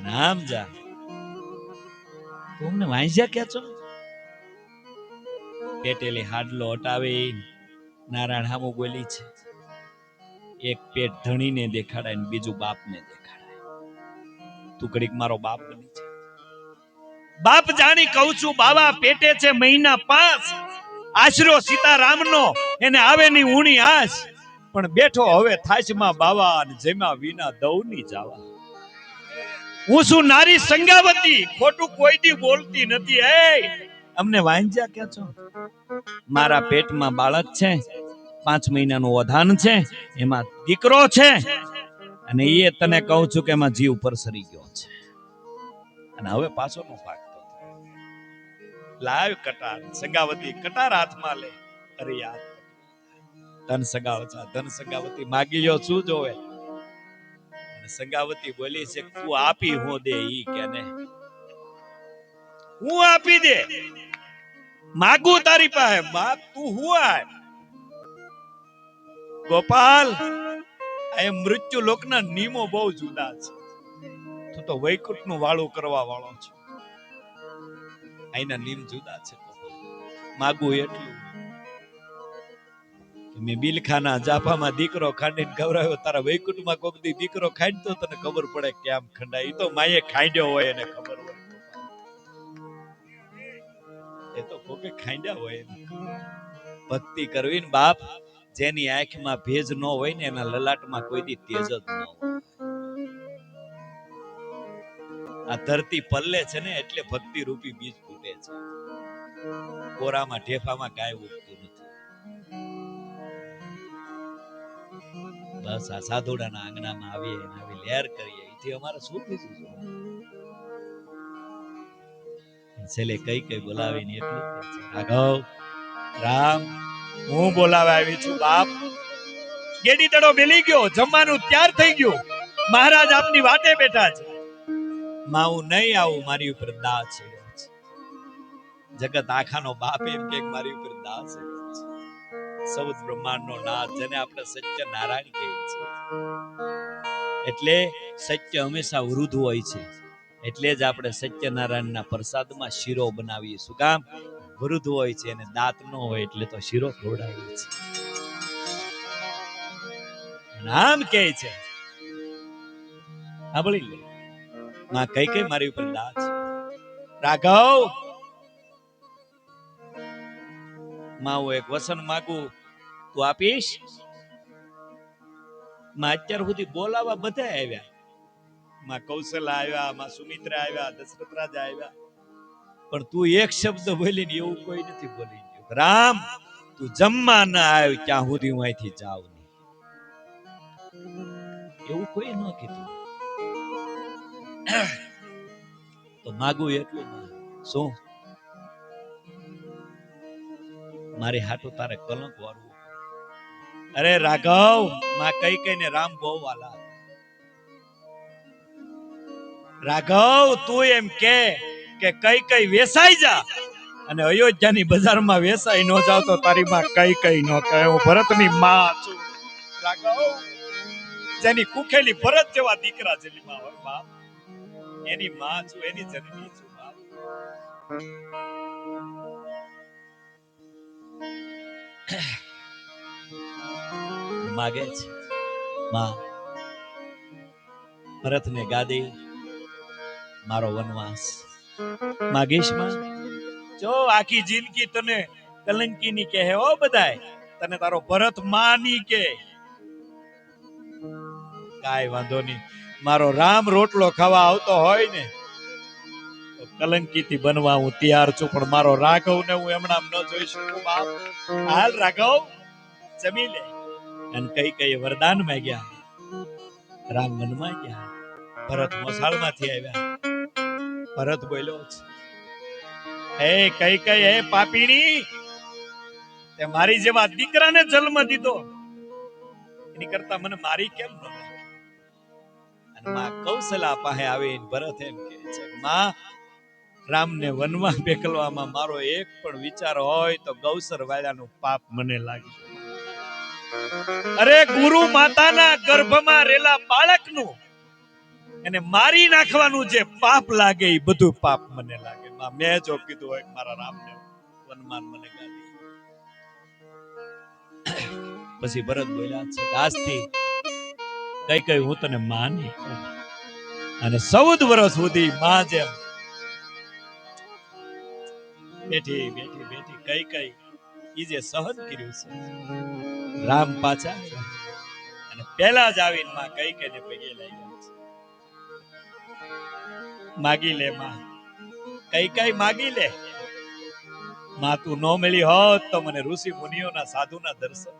નામ જા તું વાંચ્યા ક્યાં છો? પેટેલી હાડલો હટાવી નારાયણ હામુ બોલી છે, એક પેટ ધણીને દેખાડાય ને બીજું બાપને દેખાડાય. તું ઘડીક મારો બાપ બની છે. બાપ જાણી કહું છું, બાવા પેટે છે મહિના 5, આશરો સીતારામનો એને આવે ની ઊણી આશ, પણ બેઠો હવે થાચમાં બાવા અને જેમાં વિના દવની જાવા. હું શું નારી સંગાવતી, ખોટું કોઈ દી બોલતી નથી. એ અમને વાંજ્યા ક્યાં છો? મારા પેટમાં બાળક છે, 5 મહિનાનું ઓધાન છે, એમાં દીકરો છે, અને એ તને કહું છું કે એમાં જીવ પર સરી ગયો છે, અને હવે પાછો નો ભાગતો. લાવ કટાર. સંગાવતી કટાર હાથમાં લે. અરે યાર, ધન સગાવતા ધન સંગાવતી માગી લ્યો શું જોવે? સંગાવતી બોલી છે, તું આપી હું દે ઈ કે ને હું આપી દે, માગું તારી પાસે, બાપ તું હું આય. ગોપાલ, આ મૃત્યુ લોકના નિયમો બહુ જુદા છે. તું તો વૈકુંઠનું વાળું કરવા વાળો છે, અહીંના નિયમ જુદા છે. માગું એટલું કે મેં બિલખાના જાફામાં દીકરો ખાંડીને ખવડાવ્યો, તારા વૈકુંઠમાં કોક દી દીકરો ખાંડતો તને ખબર પડે કેમ ખંડાય. એ તો માએ ખાંડ્યો હોય એને ખબર હોય, એ તો કોકે ખાંડ્યા હોય. ભક્તિ કરવી ને બાપ, જેની આંખમાં ભેજ ન હોય ને એના લલાટમાં કોઈ દી તેજ જ ન હોય. આ ધરતી પલ્લે છે ને એટલે ભક્તિ રૂપી બીજ ફૂટે છે. કોરામાં ઢેફામાં કાંઈ ઉગતું નથી. બસ આ સાધુડાના આંગણામાં આવીએ અને આવી લહેર કરીએ, એથી અમારે શું બીજું છે? છેલ્લે કઈ બોલાવીને એટલું રાઘવ, રામ, હું બોલાવા આવી છું બાપ. ગેડી તડો બેલી ગયો, જમવાનું તૈયાર થઈ ગયું, મહારાજ આપની વાટે બેઠા છે. માં હું નહીં આવું, મારી ઉપર દાસ છે. જગત આખાનો બાપ એમ કે મારી ઉપર દાસ છે. સૌદ બ્રહ્માંડનો નાથ, જેને આપણે સત્ય નારાયણ કહીએ છીએ. એટલે સત્ય હંમેશા વૃદ્ધ હોય છે. એટલે જ આપણે સત્યનારાયણના પ્રસાદમાં શીરો બનાવીએ. શું કામ? વૃદ્ધ હોય છે, અને દાંત ન હોય એટલે તો શીરો ખવડાવીએ છીએ. નામ કહે છે, સાંભળી લે, માં કઈ મારી ઉપર દાંત છે. રાઘવ, માં હું એક વસન માગું, તું આપીશ? માં અત્યાર સુધી બોલાવા બધા આવ્યા, માં કૌશલા આવ્યા, માં સુમિત્રા આવ્યા, દશરથ રાજા આવ્યા, પણ તું એક શબ્દ બોલીને એવું કોઈ નથી બોલી. રામ, તું જમવા ના આવ્યો ત્યાં સુધી હું અહીંથી જાઉં નહીં, એવું કોઈ ન કીધું. તો માગું એટલું, શું મારી હાટું તારે કલંક વાળવું? અરે રાઘવ, માં કઈ ને રામ બહુ વાલા. રાઘવ, તું એમ કે કઈ વેસાઈ જા, અને અયોધ્યાની બજારમાં વેસાઈ ન જાવ તો તારી માં કઈ ન કહે હું ભરતની માં છું. રાઘવ, જેની કુખેલી ભરત જેવા દીકરા જેની માં હોય બાપ, એની માં છું, એની જનની છું બાપ. માગે છે માં, ભરતને ગાદી, મારો વનવાસ માગીશ માં? જો આખી જિંદગી તને કલંકીની કહે હો બધાય, તને તારો ભરત માની કે કાઈ વાંધો નહીં. મારો રામ રોટલો ખાવા આવતો હોય ને તો કલંકીથી બનવા હું તૈયાર છું, પણ મારો રાઘવ ને હું એમણામ ન જોઈ શકું બાપ. હાલ રાઘવ, જમી લે. અને કઈ વરદાન માંગ્યા, રામ વનમાં ગયા, ભરત મોસાળમાંથી આવ્યા. ભરત બોલ્યો છે, હે કઈ કઈ હે પાપીણી, તે મારી જેવા દીકરાને જન્મ દીધો, એની કરતા મને મારી કેમ ન લાગે? અને માં કૌશલા પાસે આવીને ભરત એમ કહે છે, માં રામને વનમાં મોકલવામાં મારો એક પણ વિચાર હોય તો ગૌસર વાળાનું પાપ મને લાગે. અરે ગુરુ માતાના ગર્ભમાં રહેલા બાળકનું એને મારી નાખવાનું જે પાપ લાગે એ બધું પાપ મને લાગે. માં મેં જો કીધું હોય મારા રામને વનમાં મને ગાલી. પછી ભરત બોલ્યા છે, આજથી કઈ કઈ હું તને માની અને 14 વર્ષ સુધી માં જેમ બેઠી બેઠી બેઠી કઈ કઈ ઈ જે સહન કર્યું છે. રામ પાછા અને પહેલા જ આવીને માં કઈ કઈને પગે લાગ્યા છે. માગી લે માં, કઈ કઈ માગી લે માં, તું નો મળી હોત તો મને ઋષિ મુનિઓના સાધુના દર્શન,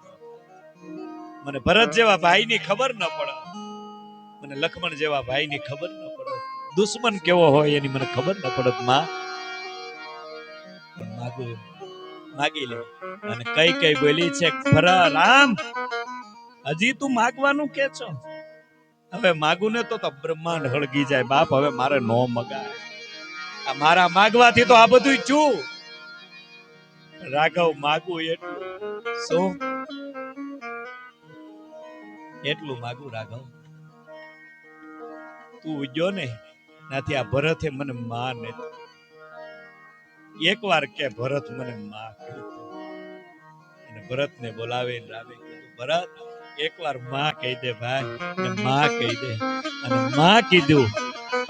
મને ભરત જેવા ભાઈની ખબર ન પડે, મને લક્ષ્મણ જેવા ભાઈની ખબર ન પડે, દુશ્મન કેવો હોય એની મને ખબર ન પડત. માં માગી લે. અને કઈ કઈ બોલી છે, ભરા રામ હજી તું માગવાનું કે છો? હવે માગું ને તો બ્રહ્માંડ હળગી જાય બાપ, હવે મારે નો મગાય. આ મારા માગવાથી તો આ બધું છું. રાઘવ માગું એટલું શું? એટલું માગું રાઘવ, તું ઉજ્યો ને નાથી આ ભરતે મને માં નથી. એકવાર કે ભરત મને માં કહી. અને ભરતને બોલાવીને રામે કીધું, ભરત એકવાર માં કહી દે ભાઈ, માં કહી દે. અને માં કીધું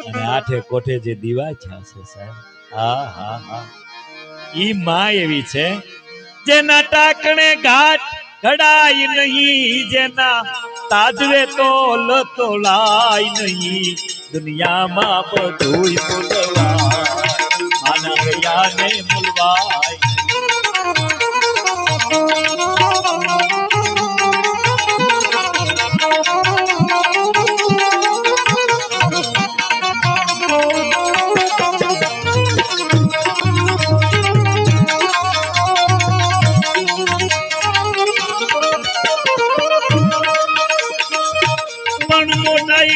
અને આઠે કોઠે જે દીવા છાશે સાહેબ, હા હા હા, ઈ માં એવી છે જેના ટાકણે ઘાટ ઘડાય નહીં, જેના તાજવે તોલ તોલાય નહીં, દુનિયામાં બધું બોલવાય, માનવ યાને મુલવાય.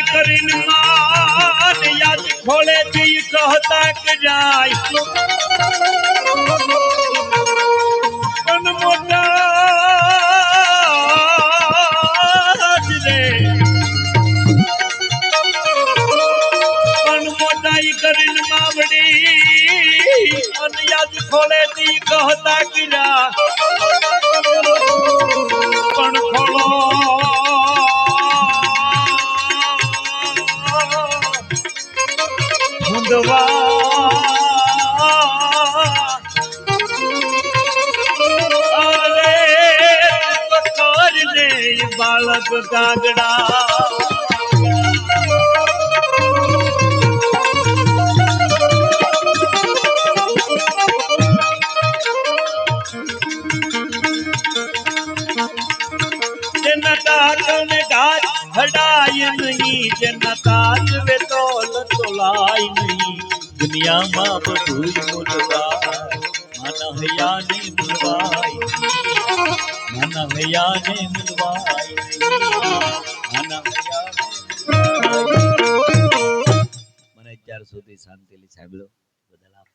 કરીને માન યાદ ખોળે થી કહતા કે જાય, પણ મોટા રે પણ મોટાઈ કરીને માવડી અને યાદ ખોળે થી કહતા કે જાય, પણ ખોળો બાળક કાગડા જેના તાતને ઘાટ હડાય નહીં, જેના તાતવે તોલ તોલાય નહીં, દુનિયામાં બધું બોલવાય, માના હૈયાને બોલવાય, માના હૈયાને બોલવાય, માના હૈયાને. મને અત્યાર સુધી શાંતિથી સાંભળો બદલ આપ